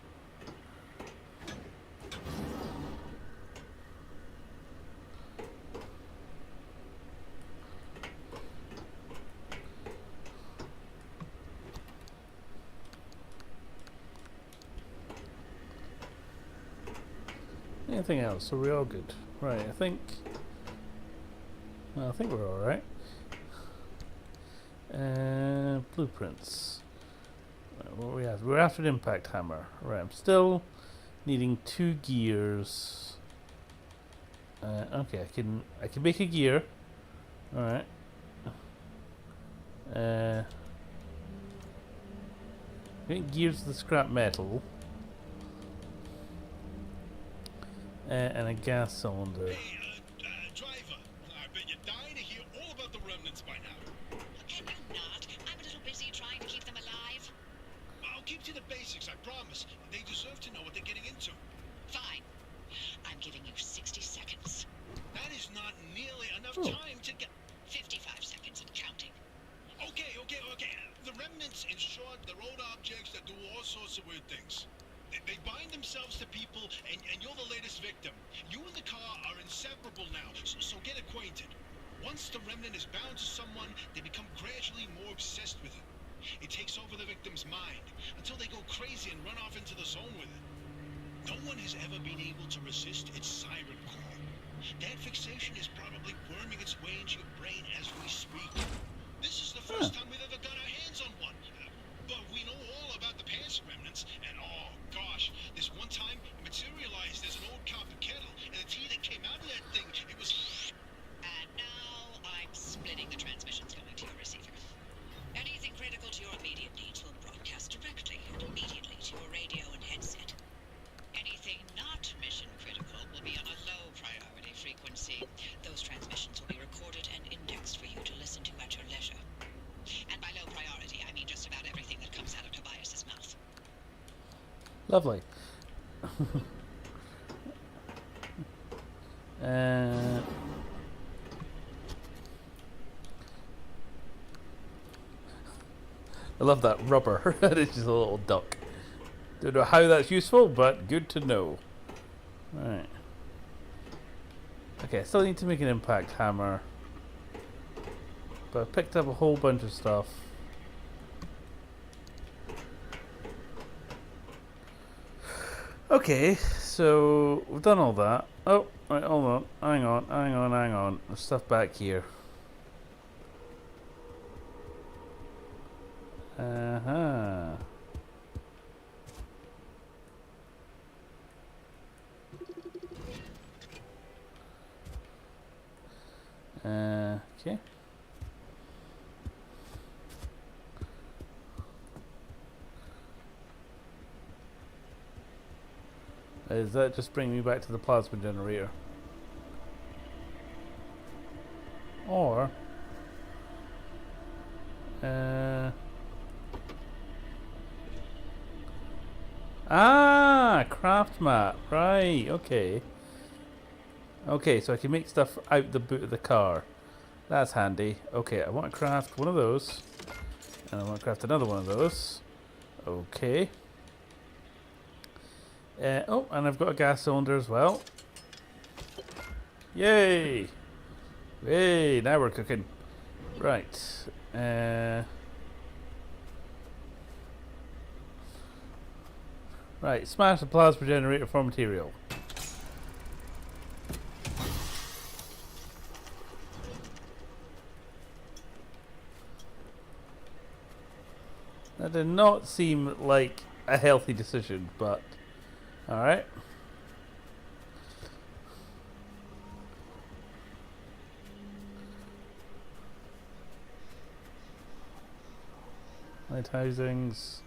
S2: Anything else? Are we all good? Right, I think we're all right. Blueprints. Right, what we have? We're after an impact hammer. Right, I'm still needing 2 gears. Okay, I can make a gear. All right. Make gears of the scrap metal. And a gas cylinder.
S3: Hey, driver, I bet you're dying to hear all about the remnants by now.
S5: Can you not? I'm a little busy trying to keep them alive.
S3: I'll keep to the basics, I promise. They deserve to know what they're getting into.
S5: Fine. I'm giving you 60 seconds.
S3: That is not nearly enough
S2: Oh.
S3: time to get...
S5: 55 seconds and counting.
S3: Okay. The remnants, in short, they're old objects that do all sorts of weird things. They bind themselves to people, and you're the latest victim. You and the car are inseparable now, so get acquainted. Once the remnant is bound to someone, they become gradually more obsessed with it. It takes over the victim's mind, until they go crazy and run off into the zone with it. No one has ever been able to resist its siren call. That fixation is probably worming its way into your brain as we speak. This is the first time we've ever got our hands on one. But we know all about the past remnants, and oh gosh, this one time it materialized as an old copper kettle, and the tea that came out of that thing, it was...
S5: And now I'm splitting the transmissions going to your receiver. Anything critical to your immediate needs will broadcast directly and immediately to your radio and headset. Anything not mission critical will be on a low priority frequency. Those transmissions will be recorded and indexed for you to listen to at your leisure. And by low priority, I mean just about everything that comes out of Tobias's mouth.
S2: Lovely. I love that rubber. It's just a little duck. Don't know how that's useful, but good to know. Right. Okay, still need to make an impact hammer. But I picked up a whole bunch of stuff. Okay, so we've done all that. Oh, right, hold on. Hang on. There's stuff back here. Uh-huh. Okay. Does that just bring me back to the plasma generator? Or craft map. Right, okay. Okay, so I can make stuff out the boot of the car. That's handy. Okay, I want to craft one of those. And I want to craft another one of those. Okay. Oh, and I've got a gas cylinder as well. Yay! Hey, now we're cooking. Right. Right, smash the plasma generator for material. That did not seem like a healthy decision, but alright. Light housings.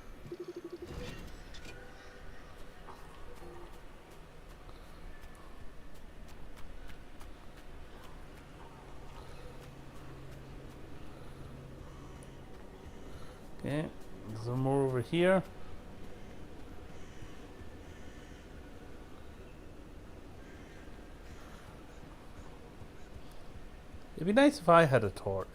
S2: Okay, there's some more over here. It'd be nice if I had a torch.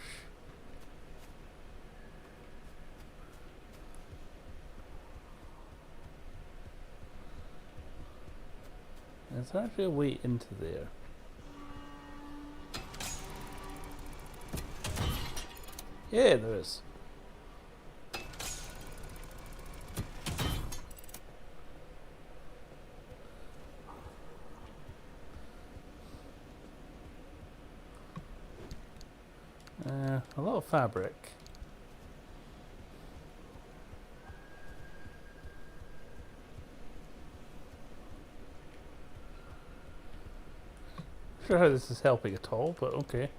S2: There's actually a way into there. Yeah, there is. A lot of fabric. Not sure how this is helping at all, but okay.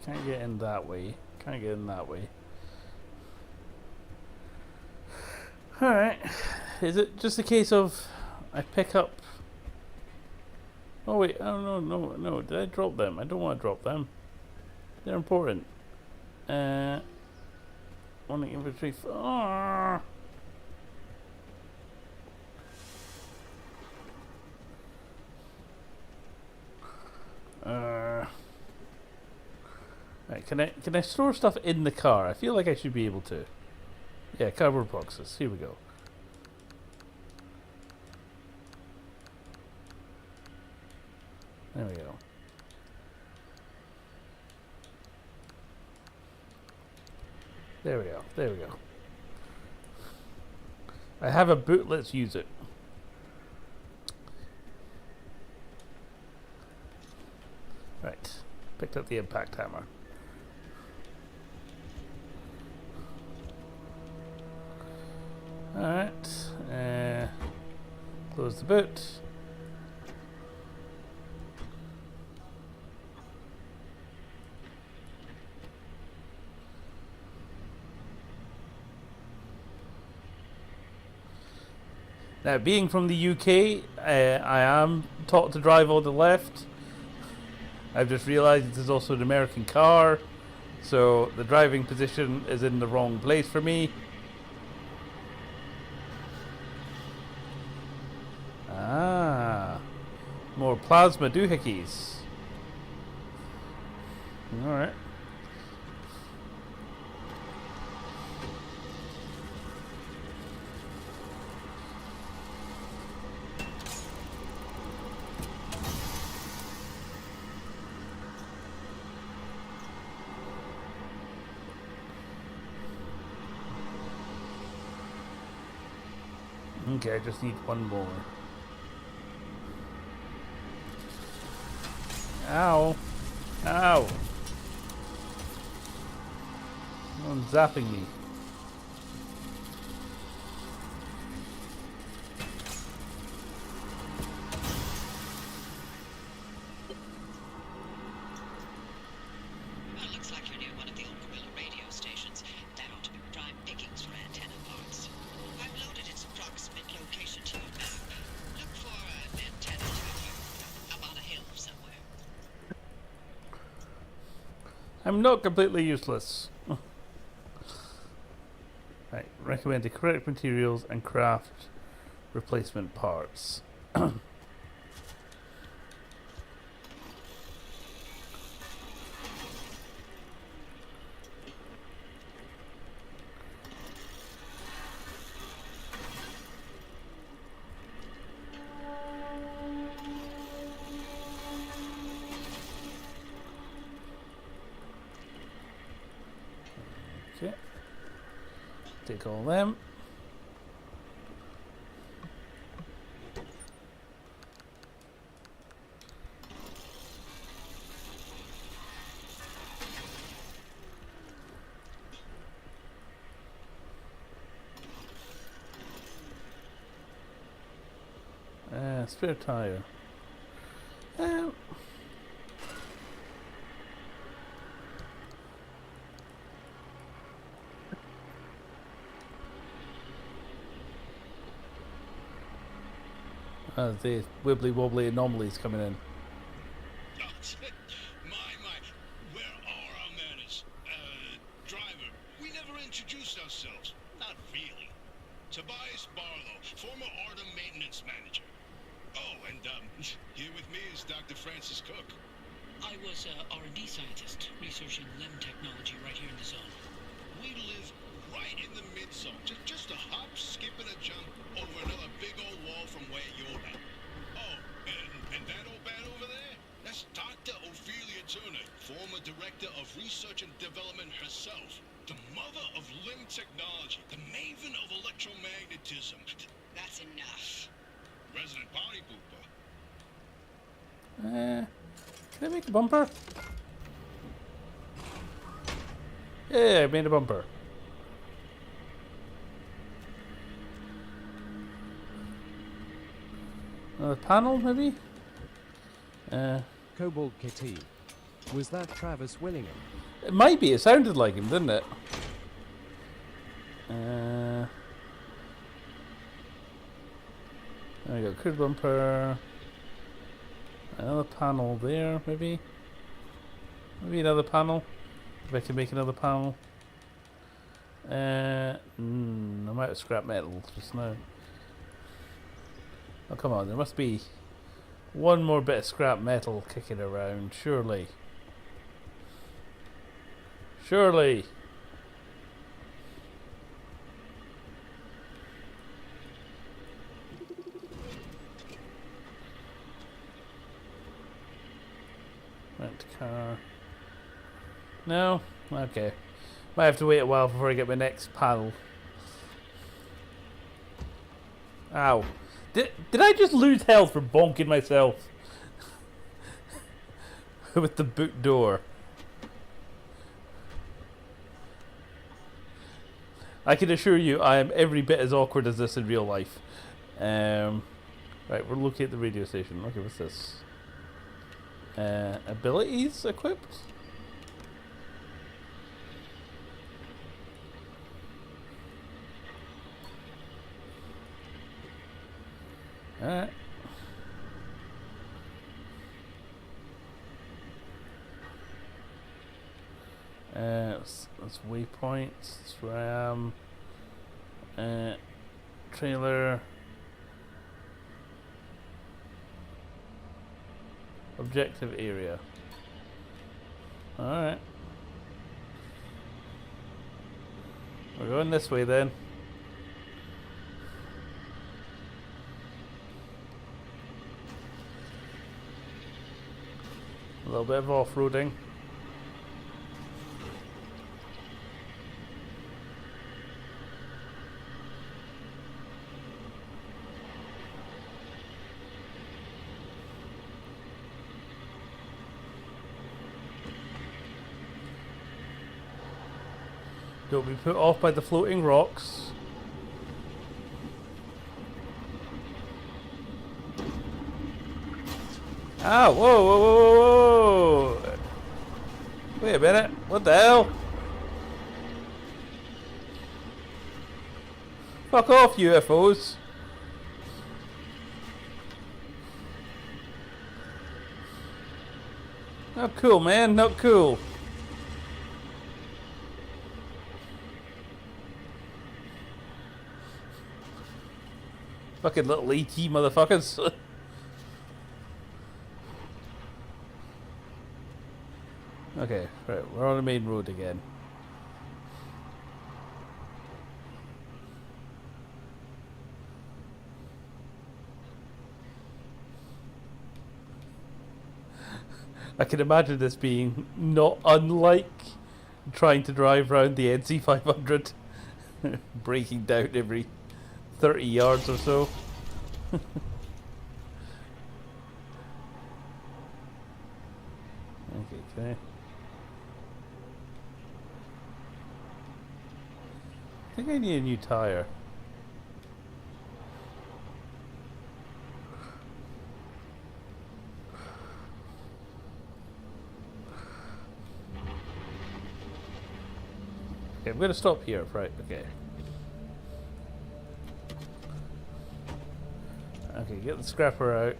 S2: Can't get in that way. Can't get in that way. Alright. Is it just a case of I pick up... Oh wait, oh no, did I drop them? I don't want to drop them. They're important. One inventory... Right, can I store stuff in the car? I feel like I should be able to. Yeah, cardboard boxes. Here we go. There we go. There we go. There we go. I have a boot. Let's use it. Right. Picked up the impact hammer. Alright. Close the boot. Now, being from the UK, I am taught to drive on the left. I've just realised this is also an American car, so the driving position is in the wrong place for me. Ah, more plasma doohickeys. Alright. Okay, I just need one more. Ow. Ow. Someone's zapping me.
S5: Well, looks like you're near one of the old gorilla radio stations. That ought to be prime pickings for antenna parts. I've loaded its approximate location to your map. Look for an antenna tower up on a hill somewhere.
S2: I'm not completely useless. Right, recommend the correct materials and craft replacement parts. Okay. Take all them. Spare tire. The wibbly wobbly anomalies coming in.
S3: My, where are our manners? Driver, we never introduced ourselves. Not really. Tobias Barlow, former Artem maintenance manager. Oh, and here with me is Dr. Francis Cook.
S4: I was a R&D scientist researching limb technology right here in the zone.
S3: We live right in the mid-zone. Just a hop, skip, and a jump over another big old wall from where you're at. Oh, and that old bat over there? That's Dr. Ophelia Turner, former director of research and development herself. The mother of limb technology, the maven of electromagnetism.
S5: That's enough.
S3: Resident party pooper.
S2: Can I make a bumper? Yeah, I made a bumper. Another panel, maybe?
S7: Cobalt Kitty. Was that Travis Willingham?
S2: It might be. It sounded like him, didn't it? There we go. Crude bumper. Another panel there, maybe? Maybe another panel. If I can make another panel. I'm out of scrap metal just now. Oh, come on. There must be one more bit of scrap metal kicking around. Surely. Surely. Rent car. No? Okay. Might have to wait a while before I get my next panel. Ow. Did I just lose health from bonking myself? With the boot door. I can assure you I am every bit as awkward as this in real life. Right, we're looking at the radio station. Okay, what's this? Abilities equipped? Alright. That's waypoints, it's RAM, trailer, objective area. Alright. We're going this way then. A little bit of off-roading. Don't be put off by the floating rocks. Ah, whoa, whoa, whoa, whoa, whoa! Wait a minute, what the hell? Fuck off, UFOs! Not cool, man, not cool. Fucking little ET motherfuckers. Okay, right, we're on the main road again. I can imagine this being not unlike trying to drive around the NC500, breaking down every 30 yards or so. Okay. I think I need a new tire. Okay, I'm going to stop here, right? Okay. Okay, get the scrapper out.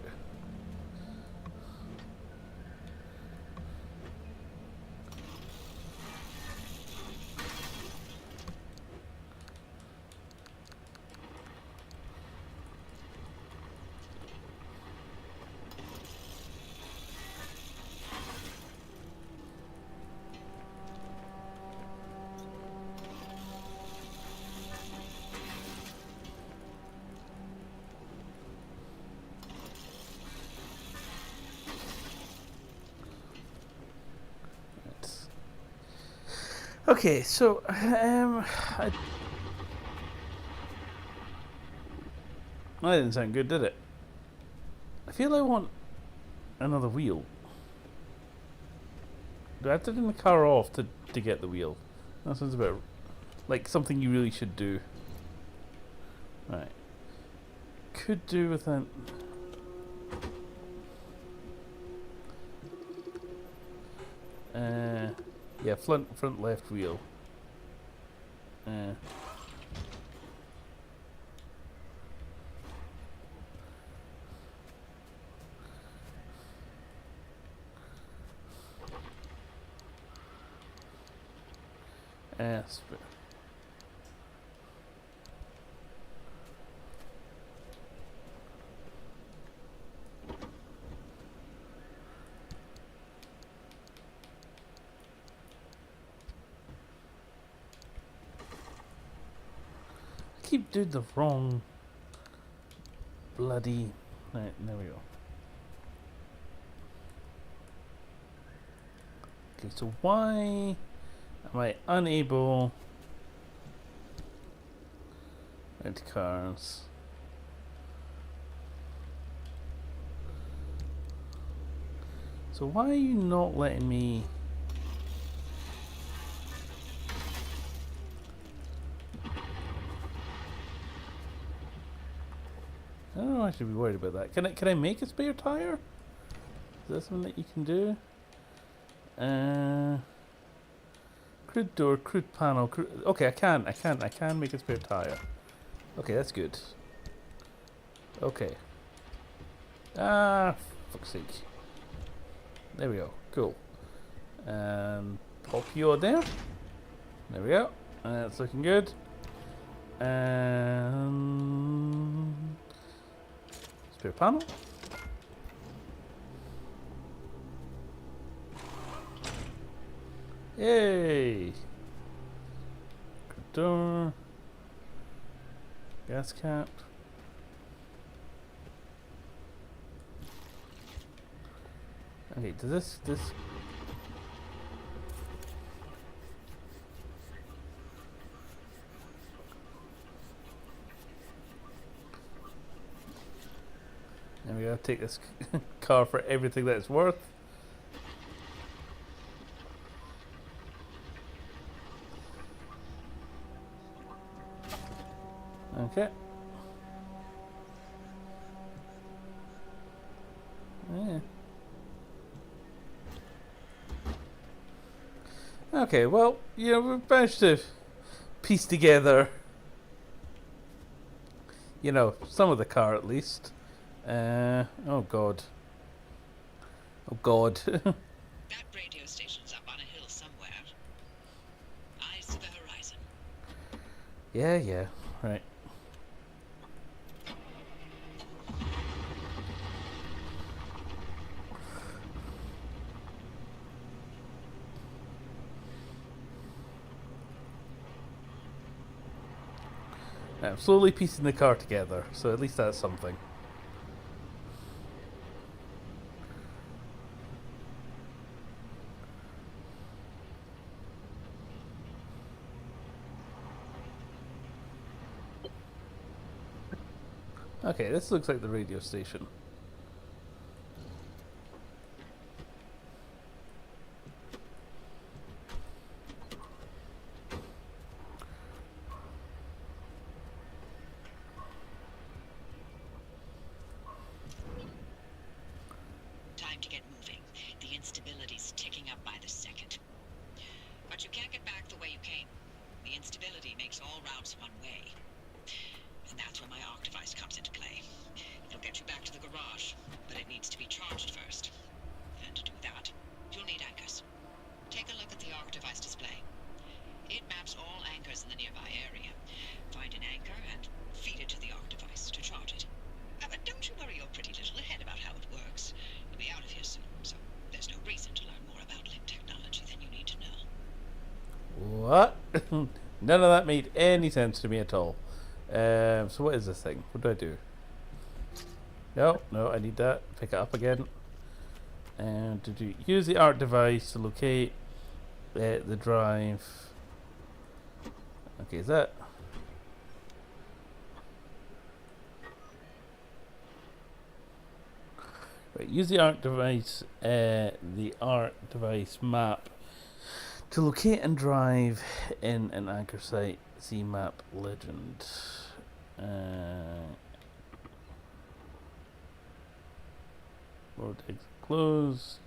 S2: Okay, so that didn't sound good, did it? I feel I want another wheel. Do I have to turn the car off to get the wheel? That sounds about like something you really should do. Right. Could do with an yeah, front left wheel. Keep doing the wrong bloody. Right, there we go. Okay, so why am I unable rent cars? So why are you not letting me? I don't know, I should be worried about that. Can I make a spare tire? Is that something that you can do? Crude door, crude panel, okay, I can make a spare tire. Okay, that's good. Okay. Ah, fuck's sake. There we go, cool. Pop you on there. There we go. That's looking good. Spare panel. Yay! Good door. Gas cap. Okay, does this and we gotta take this car for everything that it's worth. Okay. Yeah. Okay, well, you know, we've managed to piece together, you know, some of the car at least. Oh god. Oh god.
S5: That radio station's up on a hill somewhere. Eyes to the horizon.
S2: Yeah, yeah, right. I'm slowly piecing the car together, so at least that's something. Okay, this looks like the radio station.
S5: Time to get moving. The instability's ticking up by the second. But you can't get back the way you came. The instability makes all routes one way. And that's where my arc device comes into play. It'll get you back to the garage, but it needs to be charged first. And to do that, you'll need anchors. Take a look at the arc device display. It maps all anchors in the nearby area. Find an anchor and feed it to the arc device to charge it. But don't you worry your pretty little head about how it works. You'll be out of here soon, so there's no reason to learn more about link technology than you need to know.
S2: What? None of that made any sense to me at all. So what is this thing? What do I do? No, I need that. Pick it up again. And to use the arc device to locate the drive. Okay, is that? Right, use the arc device map to locate and drive in an anchor site. See map legend. Vortex closed.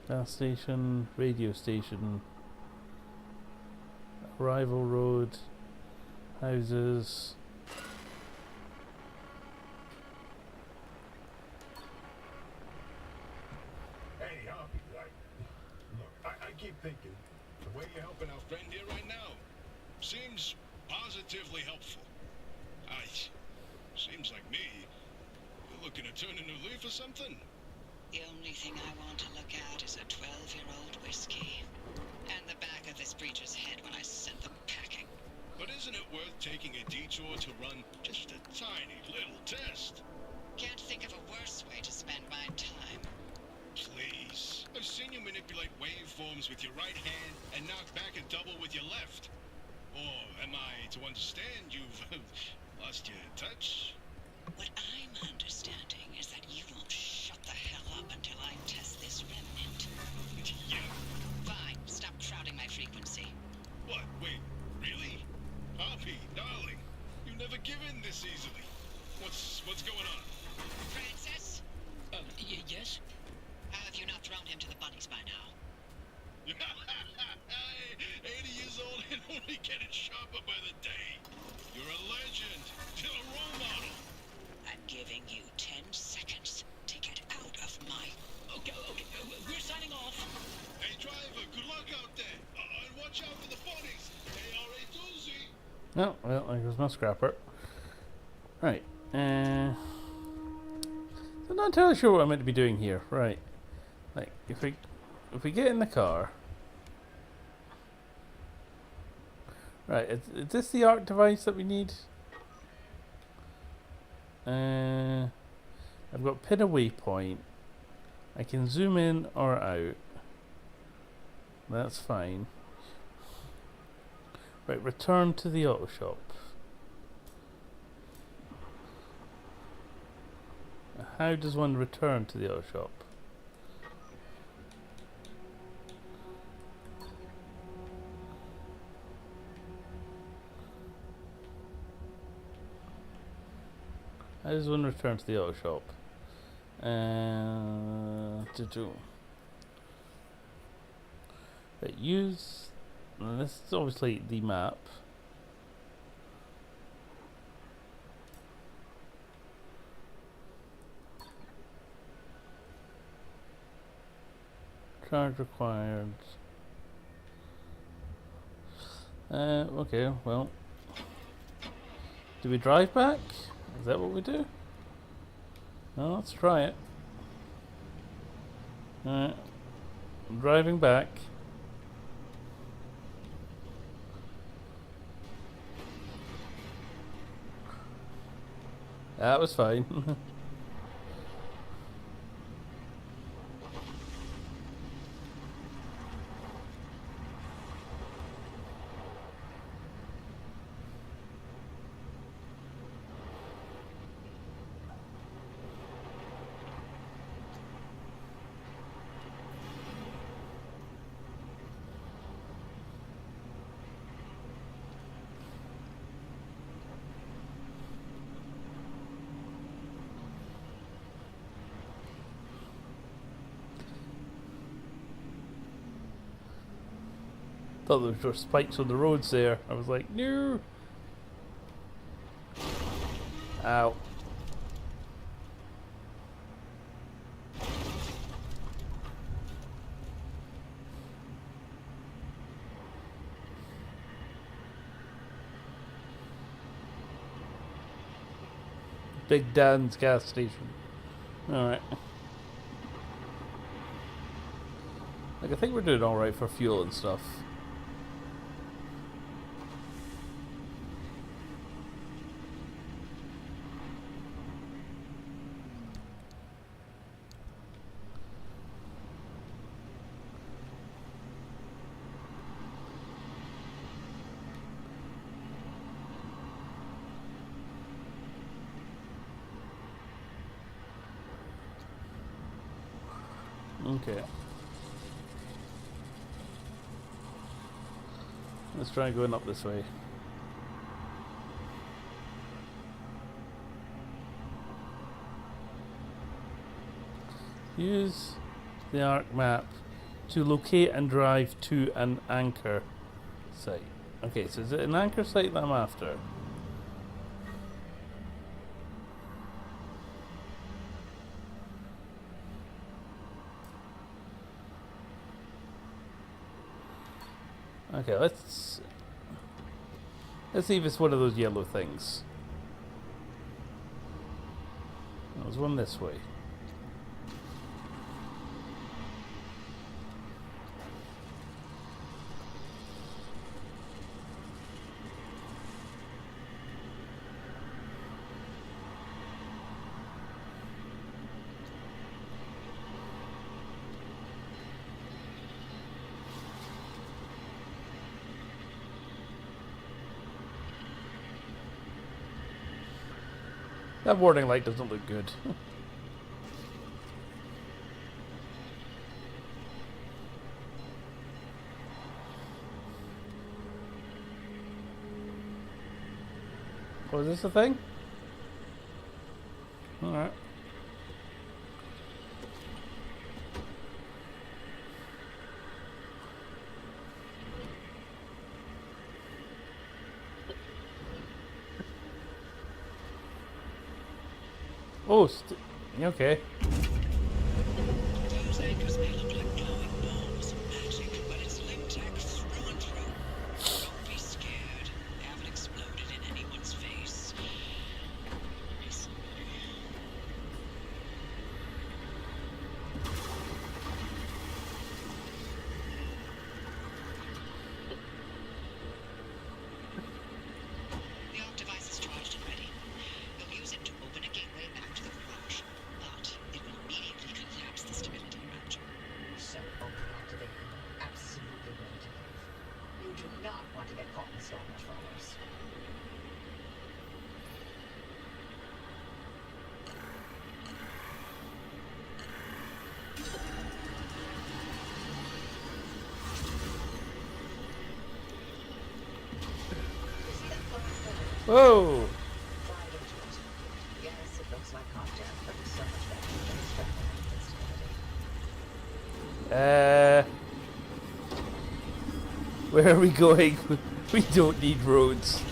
S2: Gas station, radio station, arrival road, houses.
S3: Hey, I'll be like, look, I keep thinking, the way you're helping our friend here right now seems positively helpful. Seems like me. You're looking to turn a new leaf or something?
S5: The only thing I want to look at is a 12-year-old whiskey. And the back of this breacher's head when I sent them packing.
S3: But isn't it worth taking a detour to run just a tiny little test?
S5: Can't think of a worse way to spend my time.
S3: Please. I've seen you manipulate waveforms with your right hand and knock back a double with your left. Or am I to understand you've lost your touch?
S5: What I'm understanding is that you won't shut the hell up until I test this remnant.
S3: Yeah.
S5: Fine, stop crowding my frequency.
S3: What? Wait, really? Poppy, darling, you never give in this easily. What's going on?
S5: Francis?
S4: Yes?
S5: How have you not thrown him to the bunnies by now?
S3: 80 years old and only getting sharper by the day. You're a legend. You're a role model.
S5: I'm giving you 10 seconds to get out of my...
S4: Okay, we're signing off.
S3: Hey, driver, good luck out there. And watch out for the bunnies. They are a doozy.
S2: No, well, there goes my scrapper. Right. So I'm not entirely sure what I'm meant to be doing here. Right. Like, if we get in the car. Right, is this the arc device that we need? I've got pin a waypoint. I can zoom in or out. That's fine. Right, return to the auto shop. how does one return to the auto shop? How does one return to the auto shop? Right, use. This is obviously the map. Charge required. Okay, well. Do we drive back? Is that what we do? Well, let's try it. Alright. I'm driving back. That was fine. Thought there were spikes on the roads there. I was like, no. Ow. Big Dan's gas station. Alright. Like, I think we're doing alright for fuel and stuff. Okay. Let's try going up this way. Use the arc map to locate and drive to an anchor site. Okay, so is it an anchor site that I'm after? Okay, let's see if it's one of those yellow things. There's one this way. That warning light doesn't look good. Oh, is this a thing? Alright. Oh, okay.
S5: Those anchors may look like glowing balls of magic, but it's Limtech through and through. Don't be scared. They haven't exploded in anyone's face. Listen. The arc device is charged and ready. You'll use it to open a gateway back to the garage, but it will immediately collapse the stability reactor.
S2: Whoa!
S8: Drive into it. Yes, it looks like hot death, but it's so much better than expected.
S2: Where are we going? We don't need roads.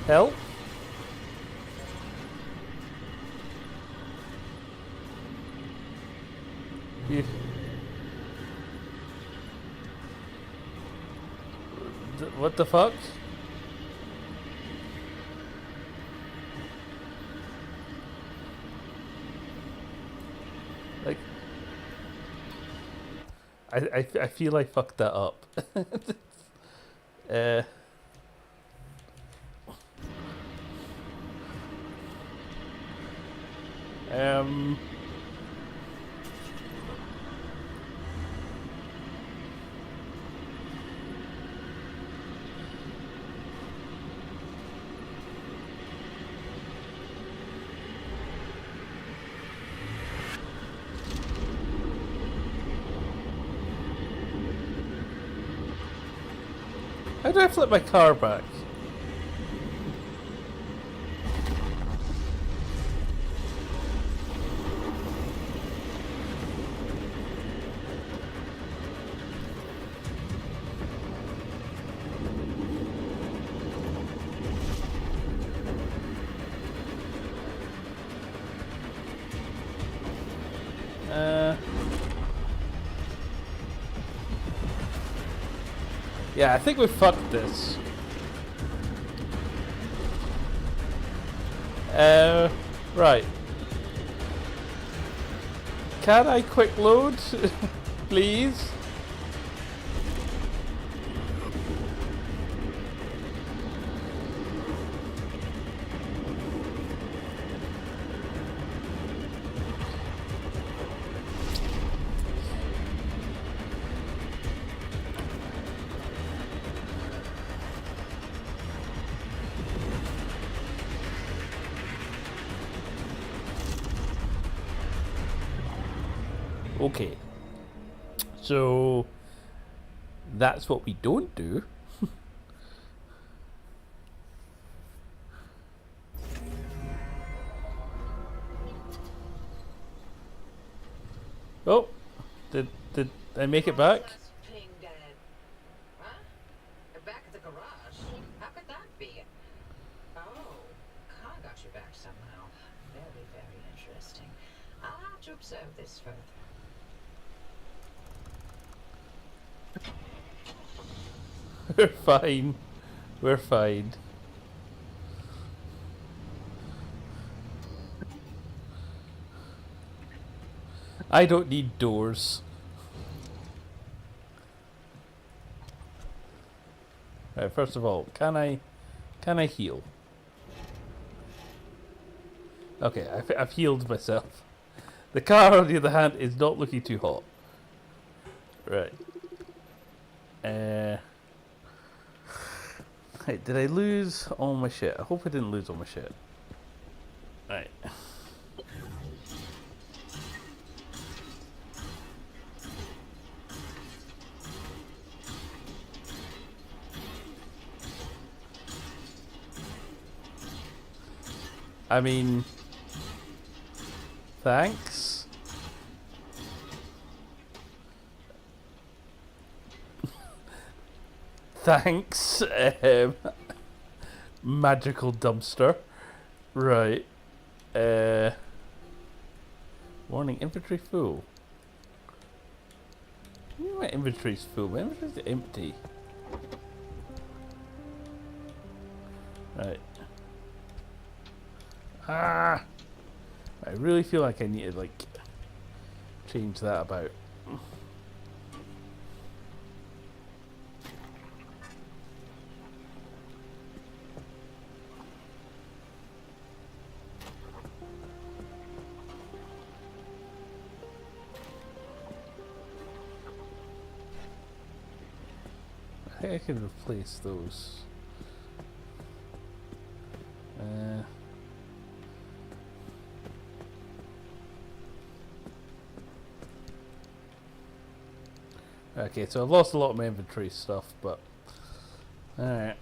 S2: Help? You... What the fuck? Like, I feel I fucked that up. uh. How do I flip my car back? Yeah, I think we fucked this. Right. Can I quick load, please? Okay, so that's what we don't do. Oh, did I make it back?
S8: Ping dead. Huh? Back at the garage? How could that be? Oh, Khan got you back somehow. Very, very interesting. I'll have to observe this further.
S2: We're fine. We're fine. I don't need doors. Right, first of all, can I heal? Okay, I've healed myself. The car, on the other hand, is not looking too hot. Right. Hey, did I lose all my shit? I hope I didn't lose all my shit. Right. I mean, thanks. Thanks, magical dumpster. Right. Warning, inventory full. My inventory's full. My inventory's empty. Right. Ah! I really feel like I need to, like, change that about. I think I can replace those. Okay, so I've lost a lot of my inventory stuff, but alright.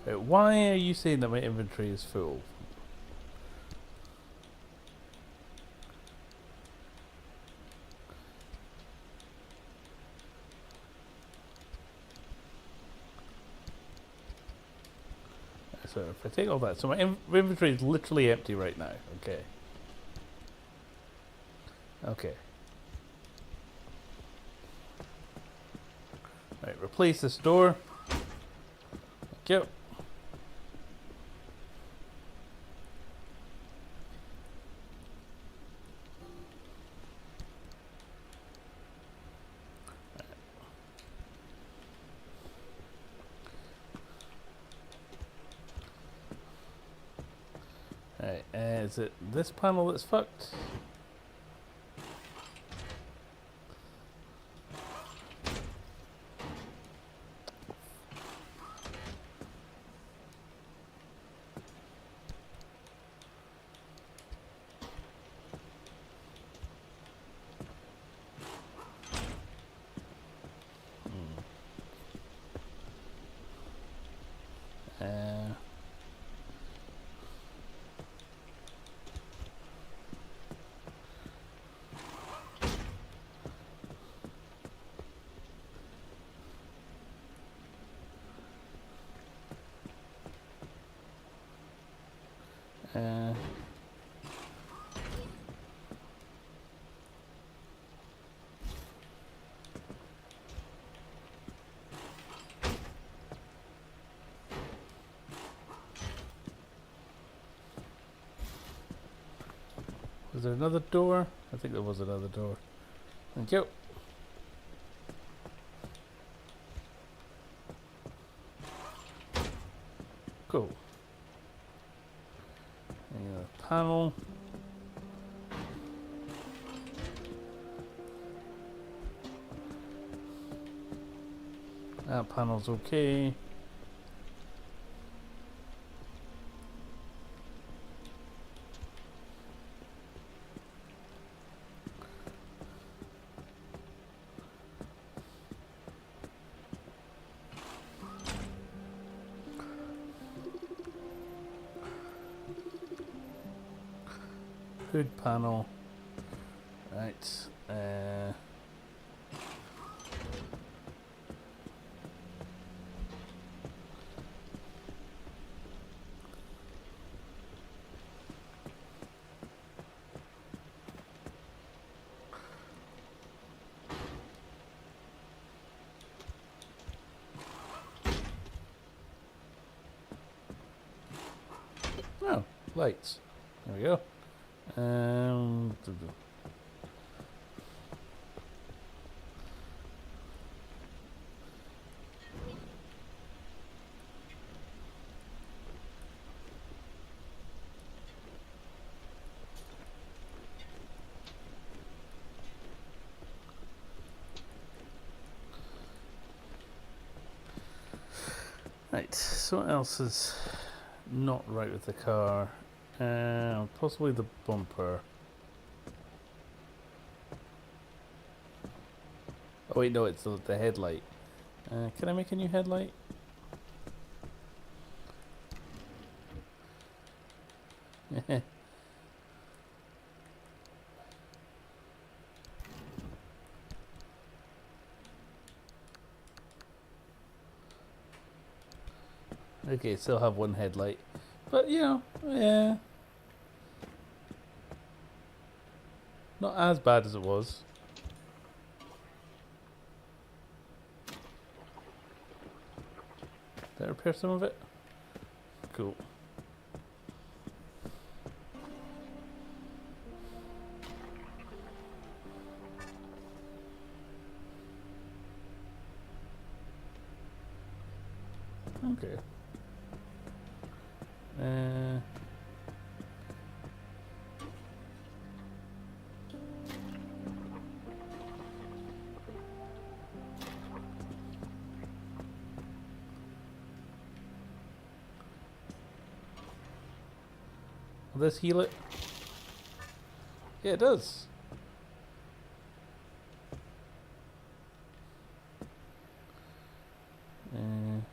S2: Why are you saying that my inventory is full? So if I take all that, so my inventory is literally empty right now. Okay. Okay. Right, replace this door. Thank you. Right, is it this panel that's fucked? Uh, uh, was there another door? I think there was another door. Thank you. Cool. And a panel. That panel's okay. Hood panel. Right. Oh, lights. There we go. Right, so what else is not right with the car? Possibly the bumper. Oh wait, no, it's the headlight. Can I make a new headlight? Okay, still have one headlight. But, you know, yeah. Not as bad as it was. Did I repair some of it? Cool. Okay. Will this heal it? Yeah, it does. And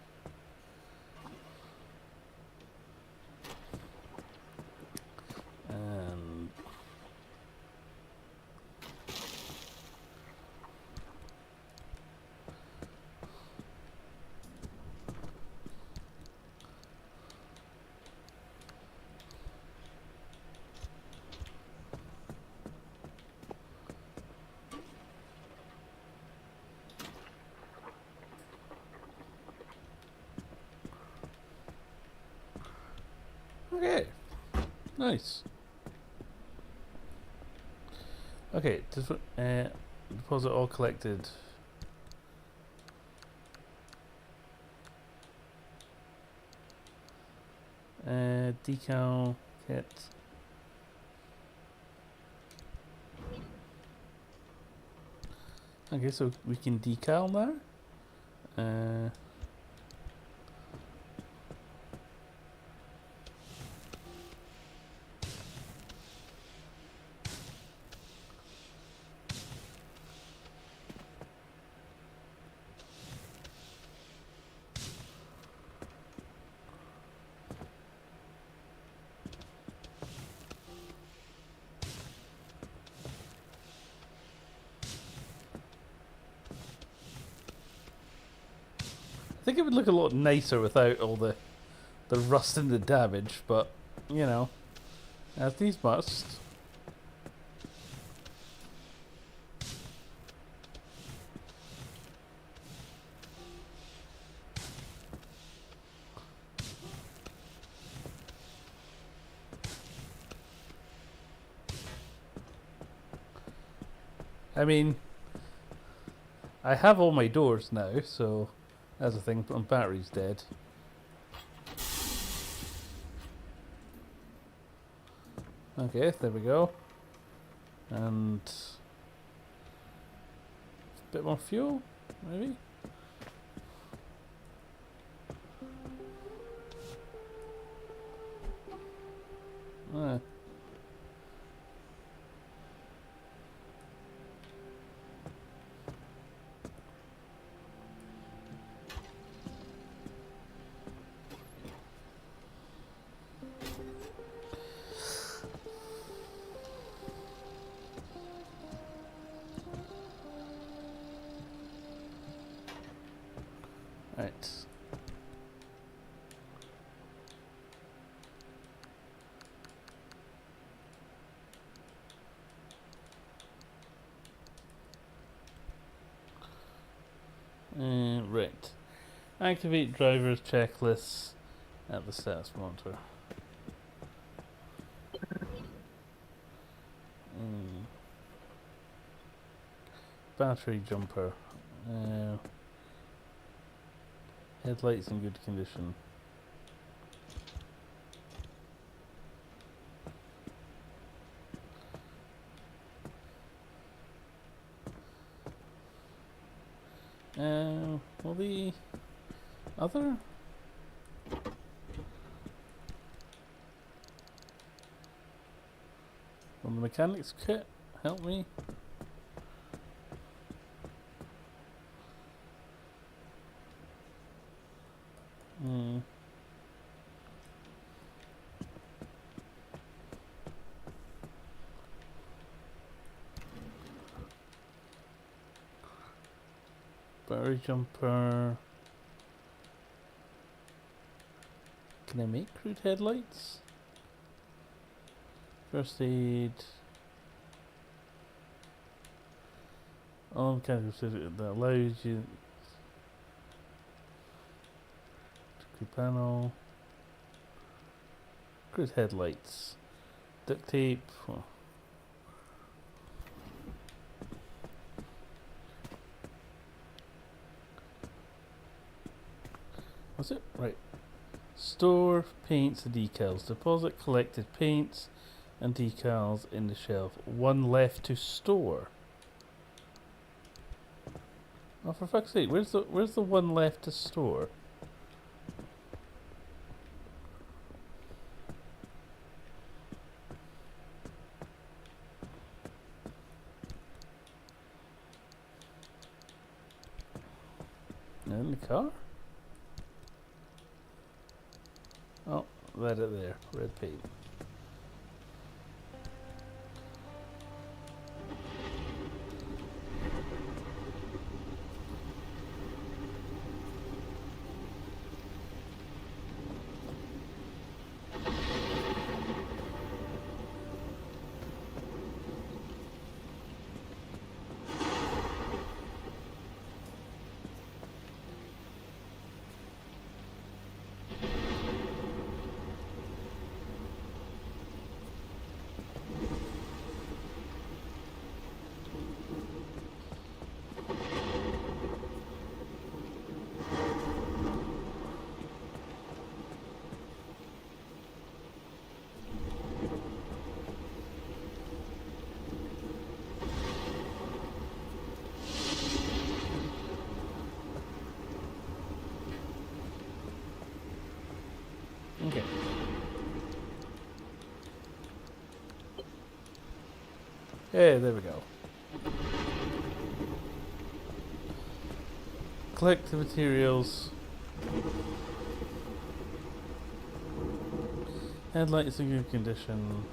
S2: okay, nice. Okay, deposit all collected. Decal kit. Okay, so we can decal now. I think it would look a lot nicer without all the rust and the damage, but you know, as these must. I mean, I have all my doors now, so that's a thing. My battery's dead. Okay, there we go. And a bit more fuel, maybe. Ah. Right. Right. Activate driver's checklists at the status monitor. Battery jumper. Headlights in good condition. Will the other? Will the mechanics kit help me? Battery jumper. Can I make crude headlights? First aid. All kind of that allows you. Crude panel. Crude headlights. Duct tape. Oh. What's it? Right. Store paints and decals. Deposit collected paints and decals in the shelf. One left to store. Oh, for fuck's sake! Where's the one left to store? In the car? Oh, right it there. Red paint. Okay. Hey, there we go. Collect the materials. Headlights in good condition.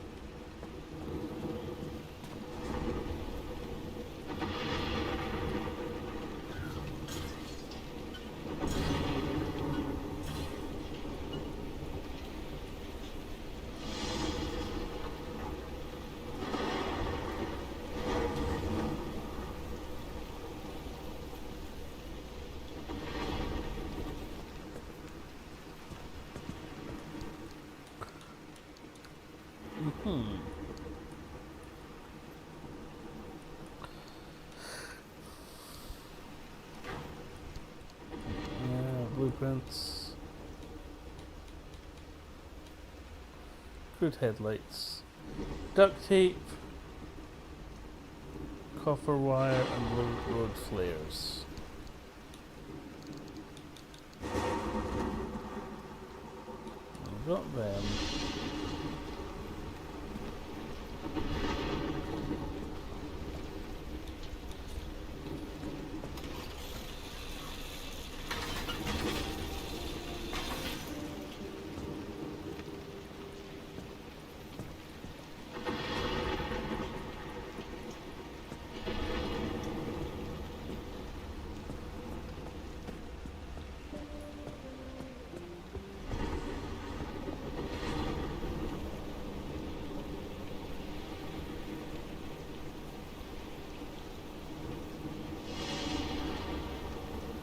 S2: Blueprints. Good headlights. Duct tape. Copper wire and road flares. I've got them.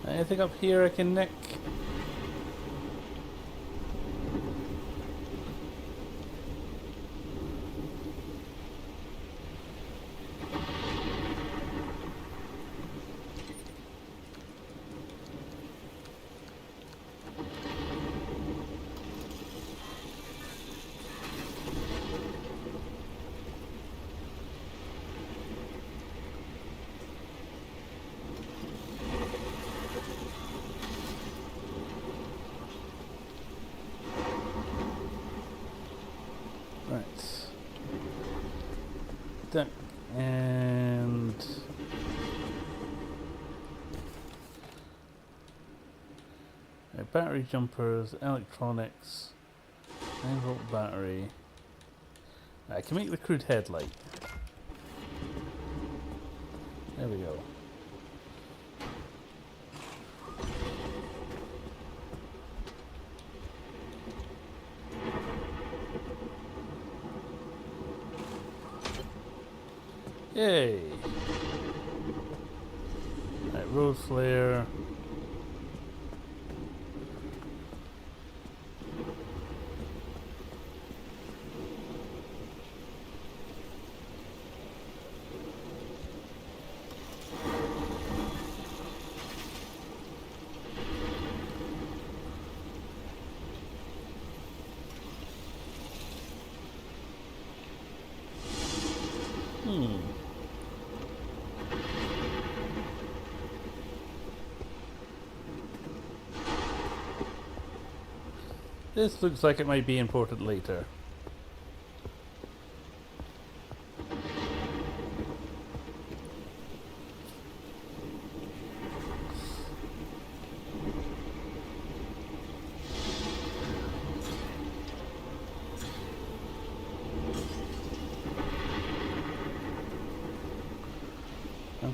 S2: Anything up here I can nick? And battery jumpers, electronics, 9-volt battery. I can make the crude headlight. There we go. Yay! Right, road flare. This looks like it might be important later.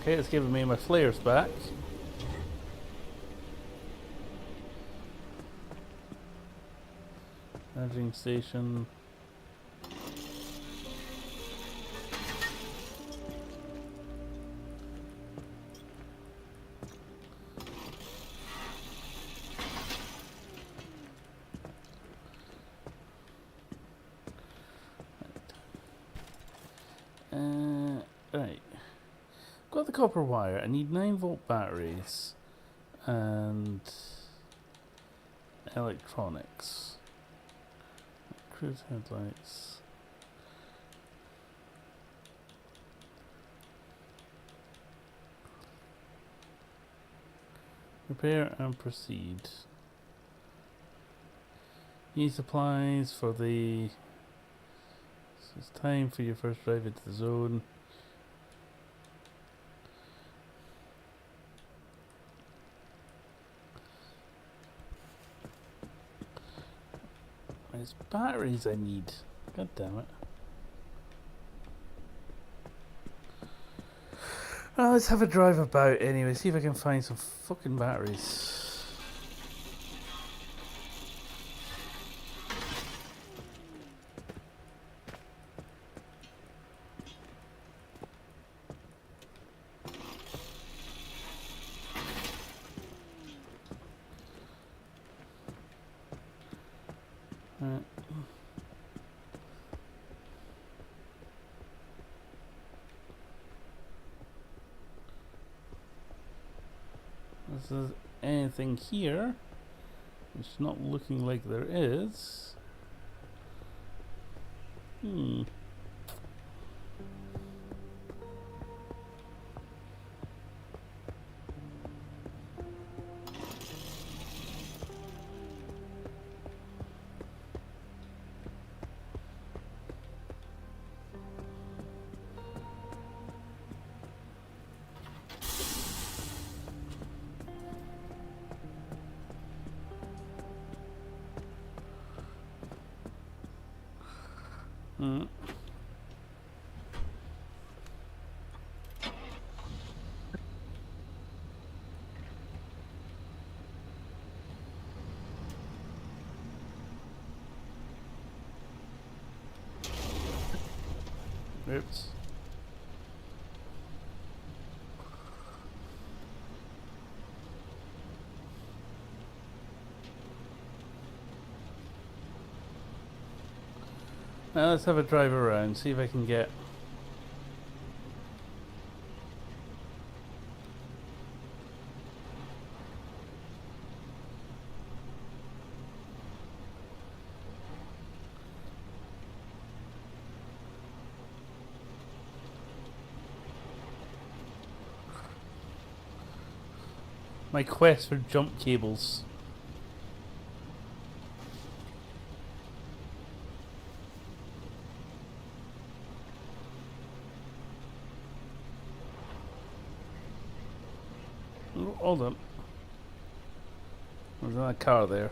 S2: Okay, it's giving me my flares back. Charging station. Right. Got the copper wire. I need 9-volt batteries and electronics. Cruise headlights. Repair and proceed. Need supplies for the... So it's time for your first drive into the zone. It's batteries I need. God damn it. Well, let's have a drive about anyway, see if I can find some fucking batteries. If there's anything here, it's not looking like there is. Oops. Now let's have a drive around, see if I can get... my quest for jump cables. Oh, hold on. There's another car there.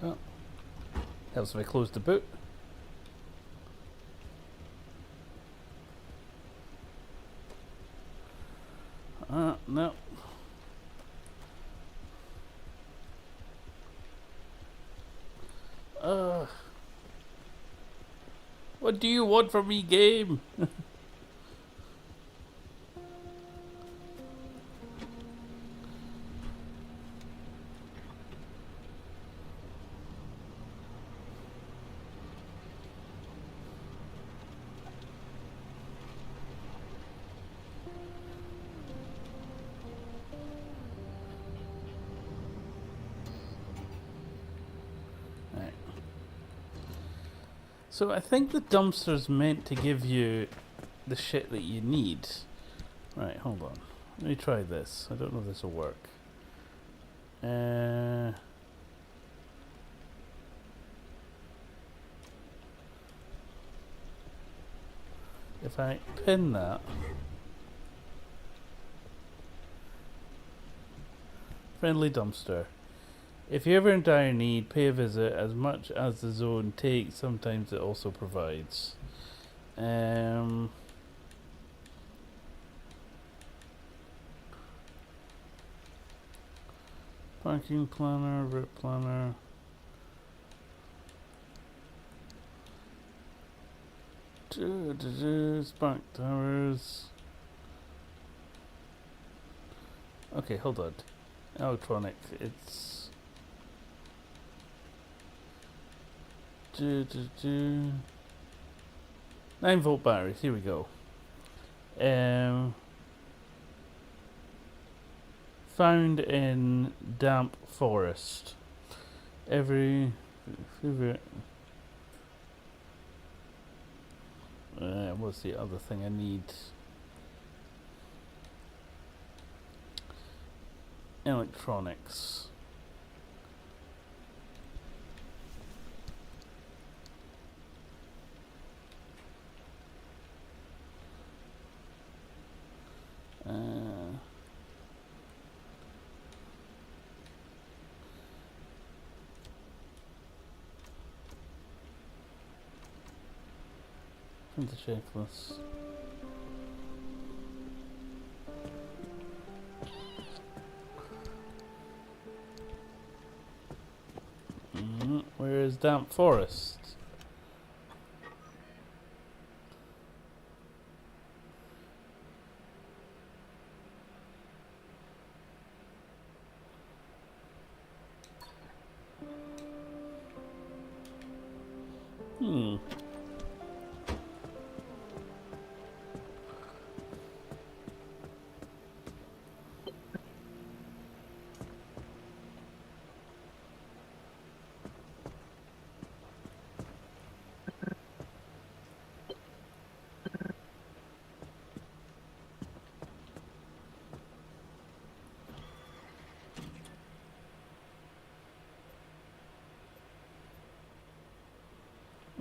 S2: Oh. Helps if I close the boot. No. What do you want from me, game? So I think the dumpster's meant to give you the shit that you need. Right, hold on. Let me try this. I don't know if this will work. If I pin that... Friendly dumpster. If you're ever in dire need, pay a visit. As much as the zone takes, sometimes it also provides. I Parking planner, route planner. Spark towers. Okay, hold on. Electronic. It's 9-volt batteries. Here we go. Found in damp forest. What's the other thing I need? Electronics. Print the checklist. Where is damp forest?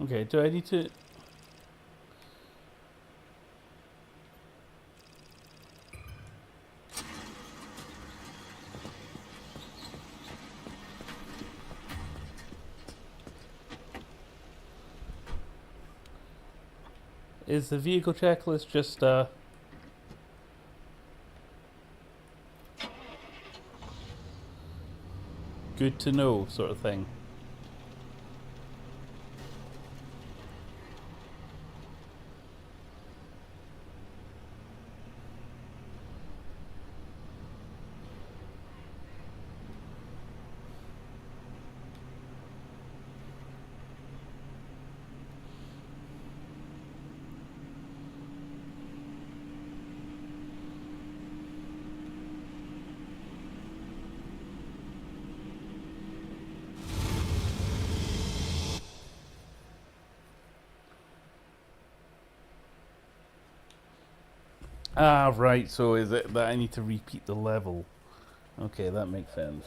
S2: Okay, do I need to... Is the vehicle checklist just good to know sort of thing? Ah, right, so is it that I need to repeat the level? Okay, that makes sense.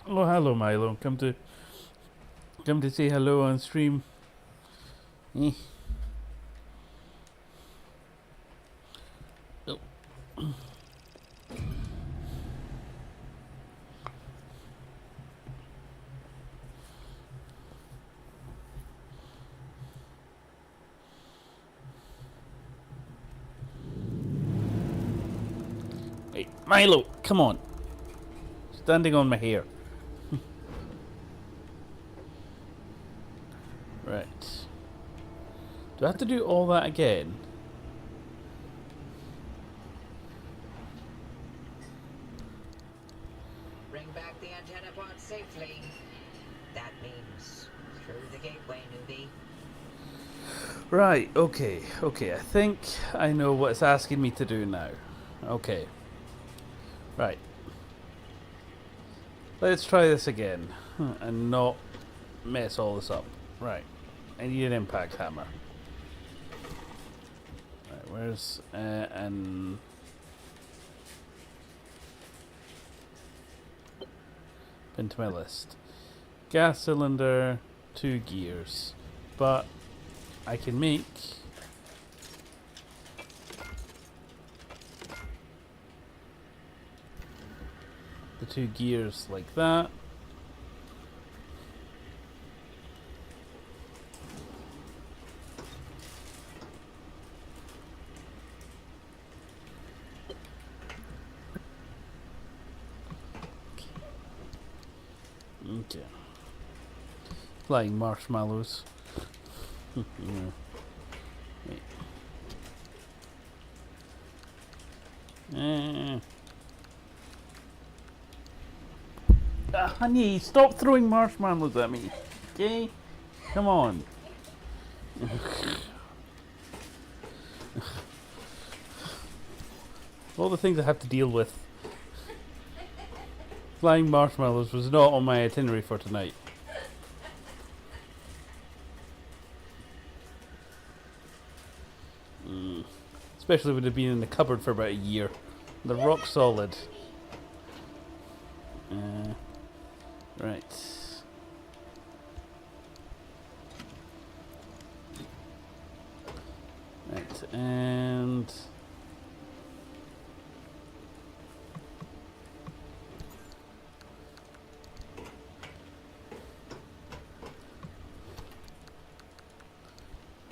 S2: Oh, hello, Milo. Come to say hello on stream. Eh. Oh. Hey, Milo, come on. Standing on my hair. Right. Do I have to do all that again?
S8: Bring back the antenna pod safely. That means through the gateway, newbie.
S2: Right, okay, I think I know what it's asking me to do now. Okay. Right. Let's try this again and not mess all this up. Right. I need an impact hammer. Right, where's an pin to my list. Gas cylinder, 2 gears. But I can make the 2 gears like that. Flying marshmallows. Wait. Honey, stop throwing marshmallows at me. Okay? Come on. All the things I have to deal with. Flying marshmallows was not on my itinerary for tonight. Especially when they've been in the cupboard for about a year. They're rock solid. Right. Right, and...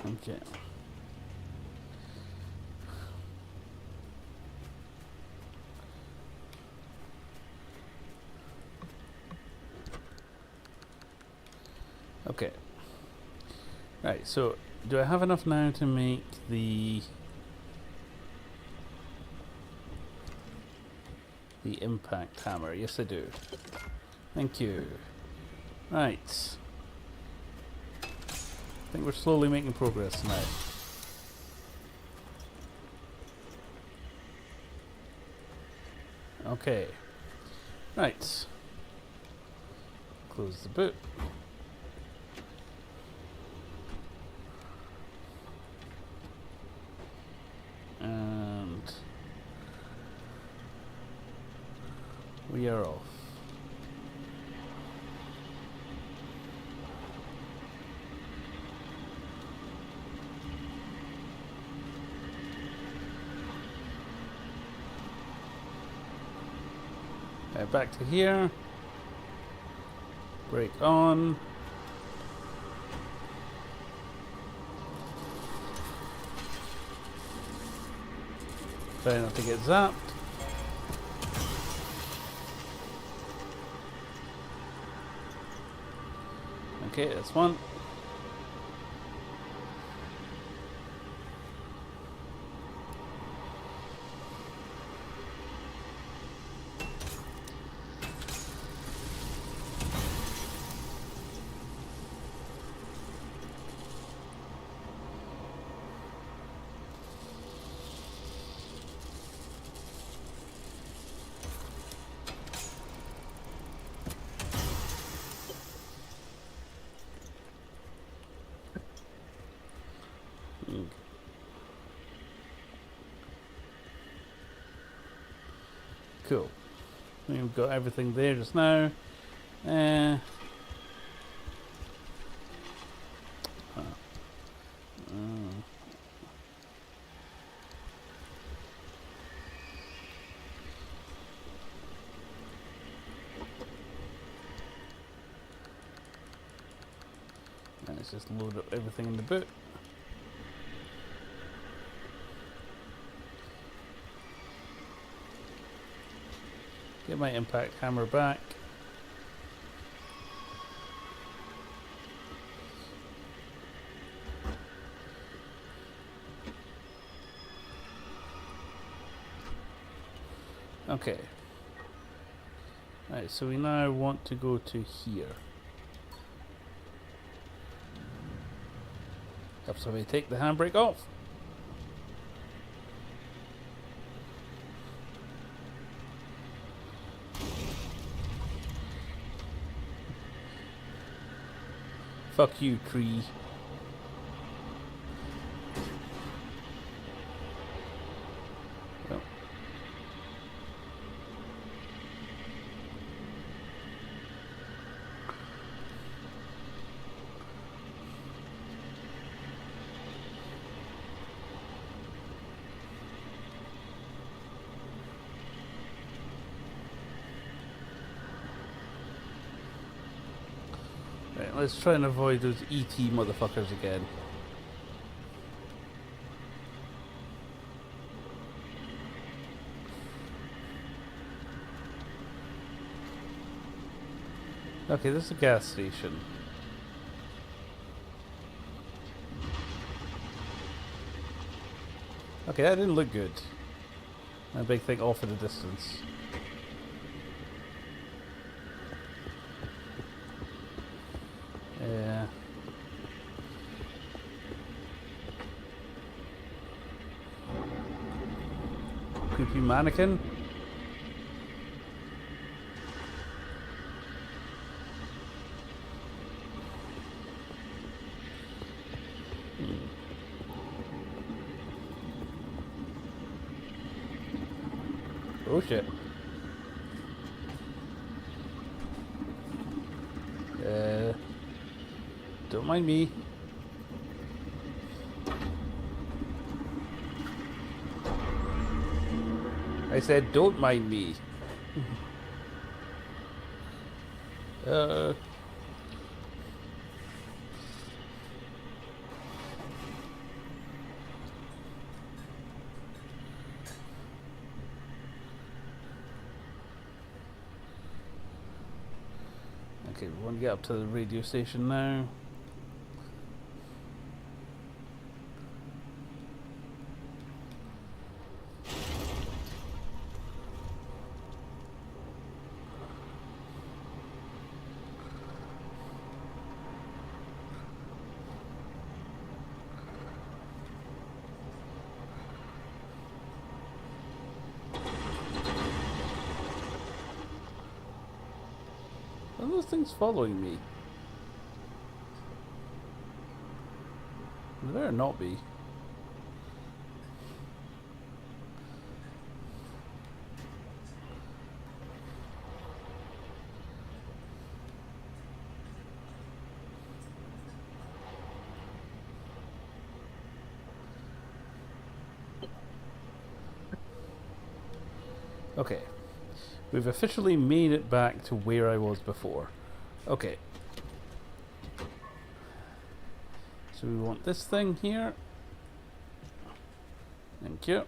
S2: Okay. Okay. Right, so do I have enough now to make the impact hammer? Yes, I do. Thank you. Right. I think we're slowly making progress now. Okay. Right. Close the boot. And we are off. Back to here. Brake on. Try not to get zapped. Okay, that's one. Cool. We've got everything there just now. Let's just load up everything in the boot. Get my impact hammer back. Okay. Right, so we now want to go to here. Have somebody take the handbrake off. Fuck you, tree. Well. Right, let's try and avoid those ET motherfuckers again. Okay, this is a gas station. Okay, that didn't look good. A big thing off in the distance. Yeah. Creepy mannequin. Oh shit. Don't mind me. I said don't mind me. Okay, we want to get up to the radio station now. Are those things following me? They better not be. Okay. We've officially made it back to where I was before. Okay. So we want this thing here. Thank you.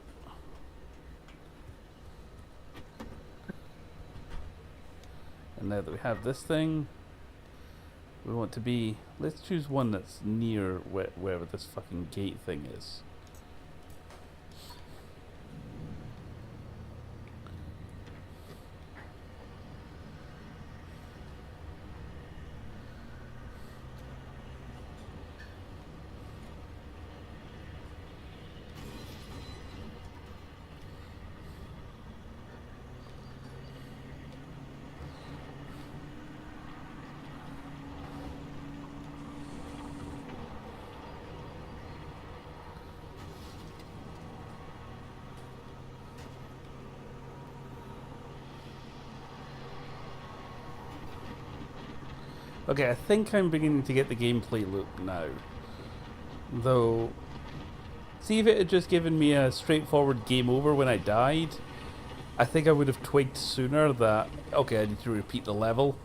S2: And now that we have this thing, we want to be... Let's choose one that's near wherever this fucking gate thing is. Okay, I think I'm beginning to get the gameplay loop now. Though, see if it had just given me a straightforward game over when I died, I think I would have twigged sooner that, okay, I need to repeat the level.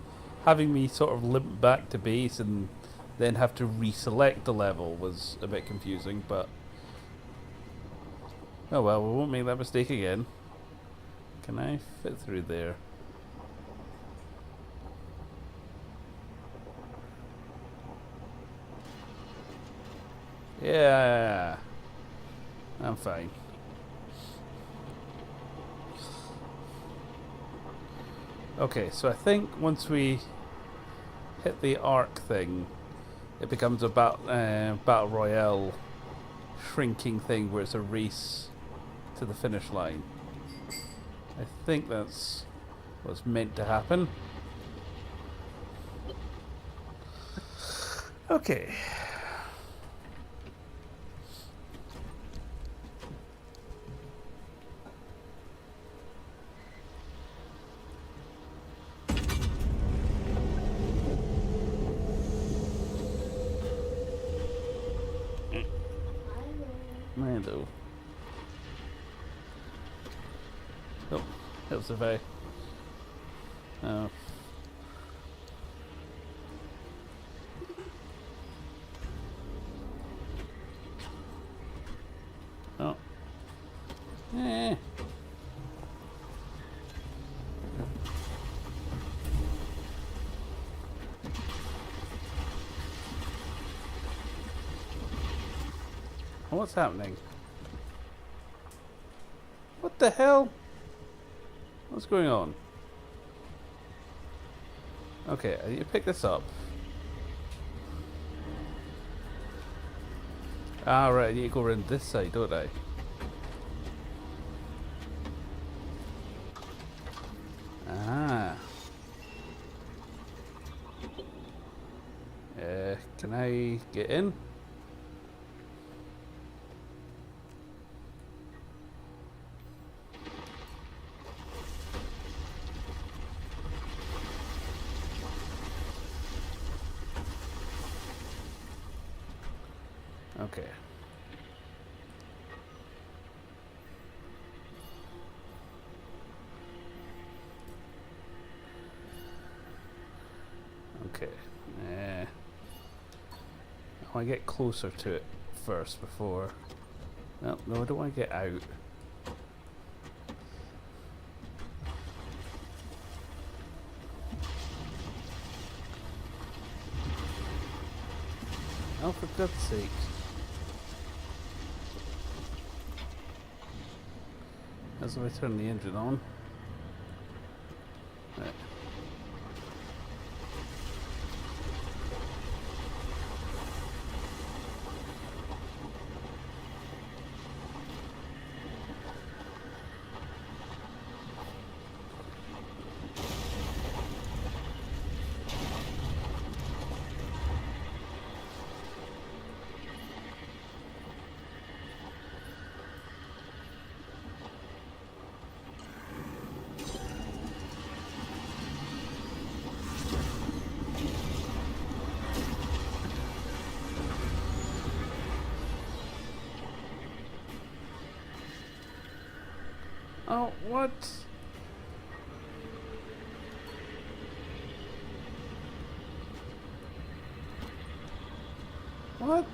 S2: Having me sort of limp back to base and then have to reselect the level was a bit confusing, but... Oh well, we won't make that mistake again. Can I fit through there? Yeah, I'm fine. Okay, so I think once we hit the arc thing, it becomes a battle royale shrinking thing where it's a race to the finish line. I think that's what's meant to happen. Okay. Mando. Oh, that was a very... Oh. Oh. Eh. What's happening? What the hell? What's going on? Okay, I need to pick this up. Ah, right, I need to go around this side, don't I? Ah. Can I get in? Okay. Okay. I want to get closer to it first before... No, I don't want to get out. Oh, for God's sake. As if I turn the engine on. Right. Oh, what? What?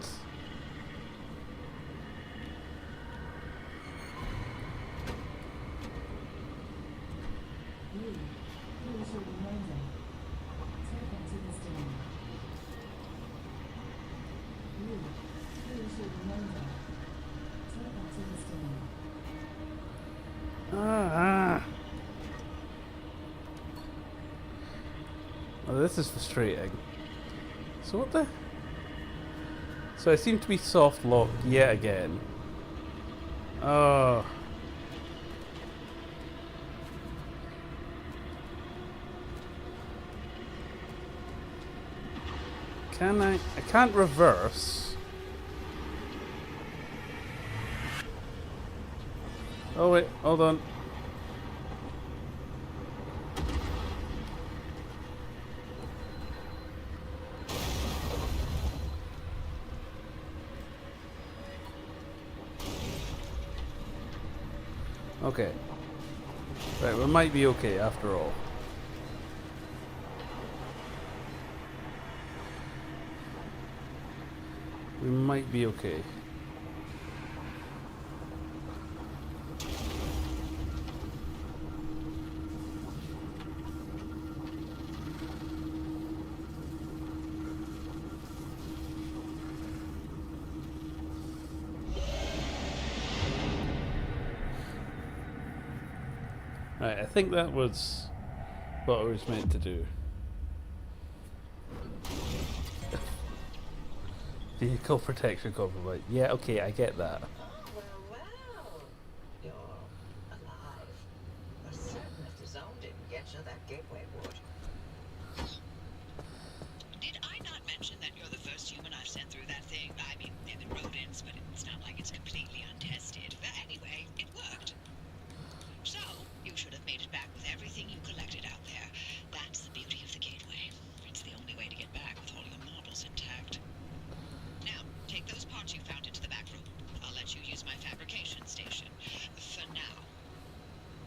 S2: Oh, this is frustrating. So what the... So I seem to be soft locked yet again. Oh. Can I can't reverse. Oh wait, hold on. Okay. Right, we might be okay after all. We might be okay. Right, I think that was what I was meant to do. Vehicle protection compromise. Yeah, okay, I get that.
S8: Oh, well. You're alive. For certain if the zone didn't get you, that gateway would.
S5: Did I not mention that you're the first human I've sent through that thing? I mean, they've been rodents, but it's not like it's completely untested. But anyway, it worked. So, you should have made it back with everything you collected out there. That's the beauty of the gateway. It's the only way to get back with all your models intact. Now, take those parts you found into the back room. I'll let you use my fabrication station. For now.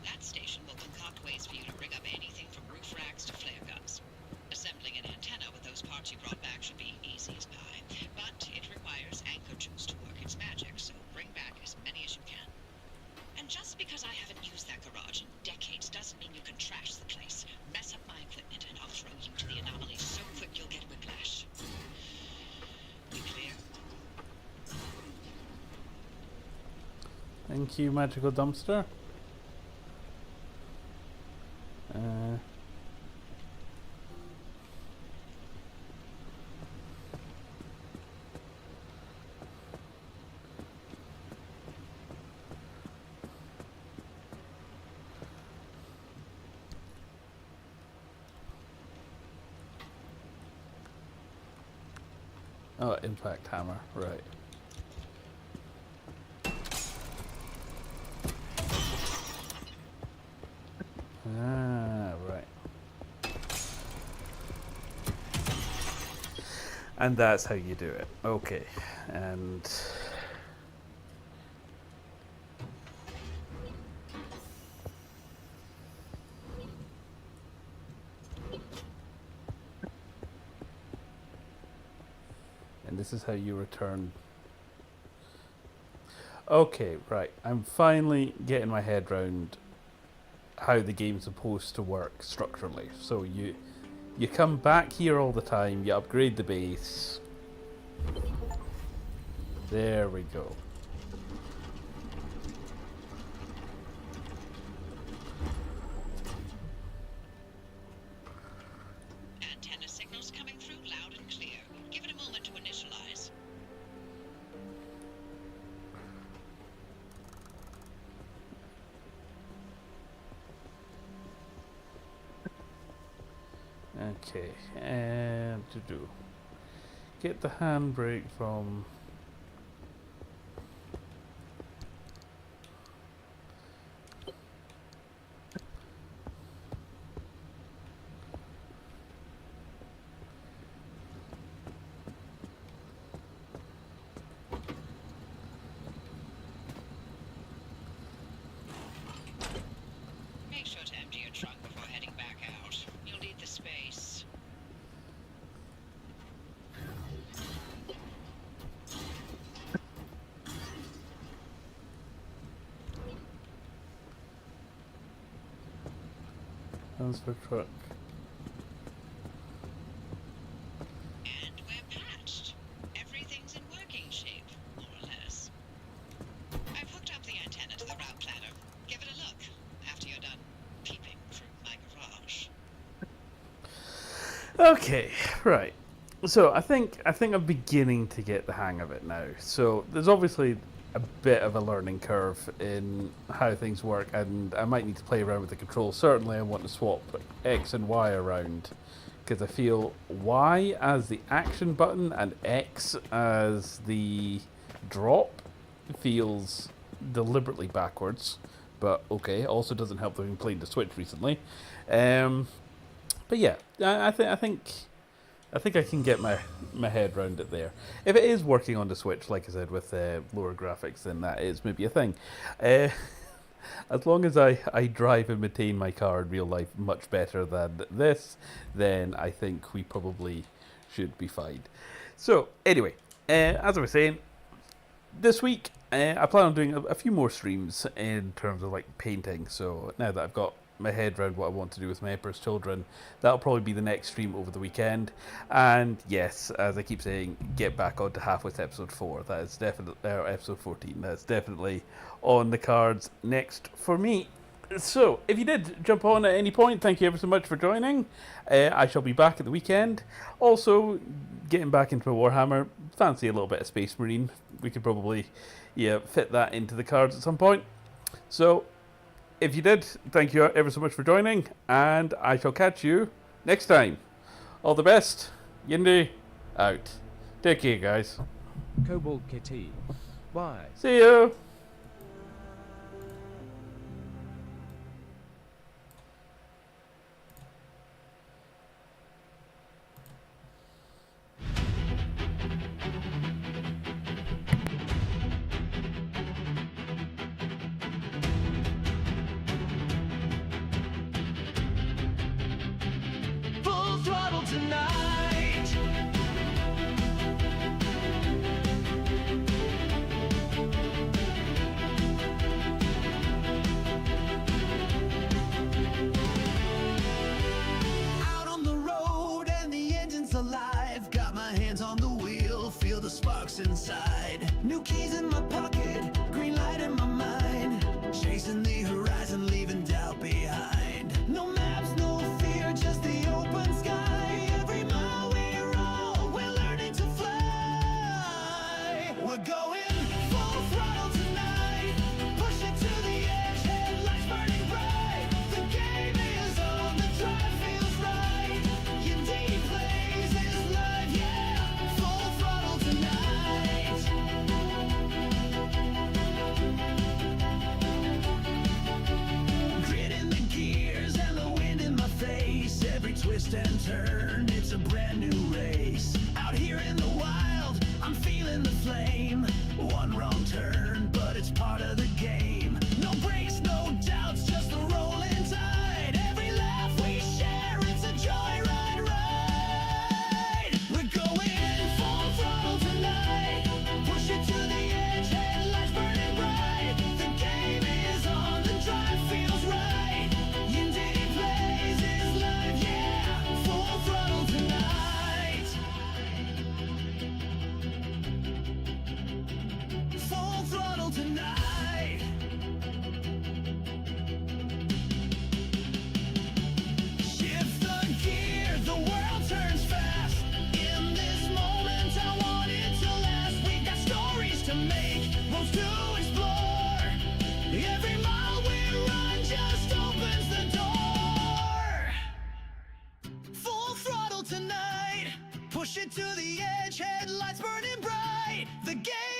S5: That station will concoct ways for you to rig up anything from roof racks to flare guns. Assembling an antenna with those parts you brought back should be easy as pie. But it requires anchor juice to work its magic, so bring back as many as you can. And just because I haven't used that garage in decades doesn't mean you can trash the place. Mess up my equipment and I'll throw you to the anomaly so quick you'll get whiplash. We clear?
S2: Thank you, magical dumpster. Oh, impact hammer, right. Ah, right. And that's how you do it. Okay. And this is how you return. Okay, right. I'm finally getting my head round how the game's supposed to work structurally. So you come back here all the time, you upgrade the base. There we go.
S5: Antenna signals coming through loud and clear. Give it a moment to initialize.
S2: Okay, and to do. Get the handbrake from.
S5: Make sure to empty your trunk before heading back out. You'll need the space.
S2: Transfer truck.
S5: And we're patched. Everything's in working shape, more or less. I've hooked up the antenna to the route planner. Give it a look after you're done peeping through my garage.
S2: Okay, right. So I think I'm beginning to get the hang of it now. So there's obviously a bit of a learning curve in how things work, and I might need to play around with the controls. Certainly I want to swap X and Y around, because I feel Y as the action button and X as the drop feels deliberately backwards, but okay. Also doesn't help that I've been playing the Switch recently. But yeah, I think I can get my head round it there. If it is working on the Switch, like I said, with lower graphics, then that is maybe a thing. As long as I drive and maintain my car in real life much better than this, then I think we probably should be fine. So, anyway, as I was saying, this week I plan on doing a few more streams in terms of like painting. So now that I've got my head around what I want to do with my Emperor's Children, that'll probably be the next stream over the weekend. And yes, as I keep saying, get back onto Halfway's episode 4. That is definitely episode 14. That's definitely on the cards next for me. So if you did jump on at any point, thank you ever so much for joining. I shall be back at the weekend. Also, getting back into my Warhammer. Fancy a little bit of Space Marine. We could probably fit that into the cards at some point. So if you did, thank you ever so much for joining, and I shall catch you next time. All the best. Yindy out. Take care, guys.
S7: Cobalt Kitty. Bye.
S2: See you.
S1: Full throttle tonight. Out on the road and the engine's alive. Got my hands on the wheel, feel the sparks inside. New keys in my pocket, green light in my mind. Chasing the horizon, leaving doubt behind. No maps, no fear, just the open sky. Every mile we roll, we're learning to fly. We're going full throttle tonight. Push it to the edge, headlights burning bright. The game is on, the drive feels right. YindyPlayZ is live, yeah. Full throttle twist and turn, it's a brand new race. Out here in the wild, I'm feeling the flame. One wrong turn, but it's part of the game. No breaks, no doubts, just a rolling tide. Every laugh we share, it's a joyride ride. We're going full throttle tonight. Push it to the edge, headlights burning bright. The game is on, the drive feels right. YindyPlayZ is live, yeah. Full throttle tonight. Full throttle tonight. Shift the gear, the world turns fast. In this moment, I want it to last. We've got stories to make, roads to explore. Every mile we run just opens the door. Full throttle tonight. Push it to the edge, headlights burning bright. The game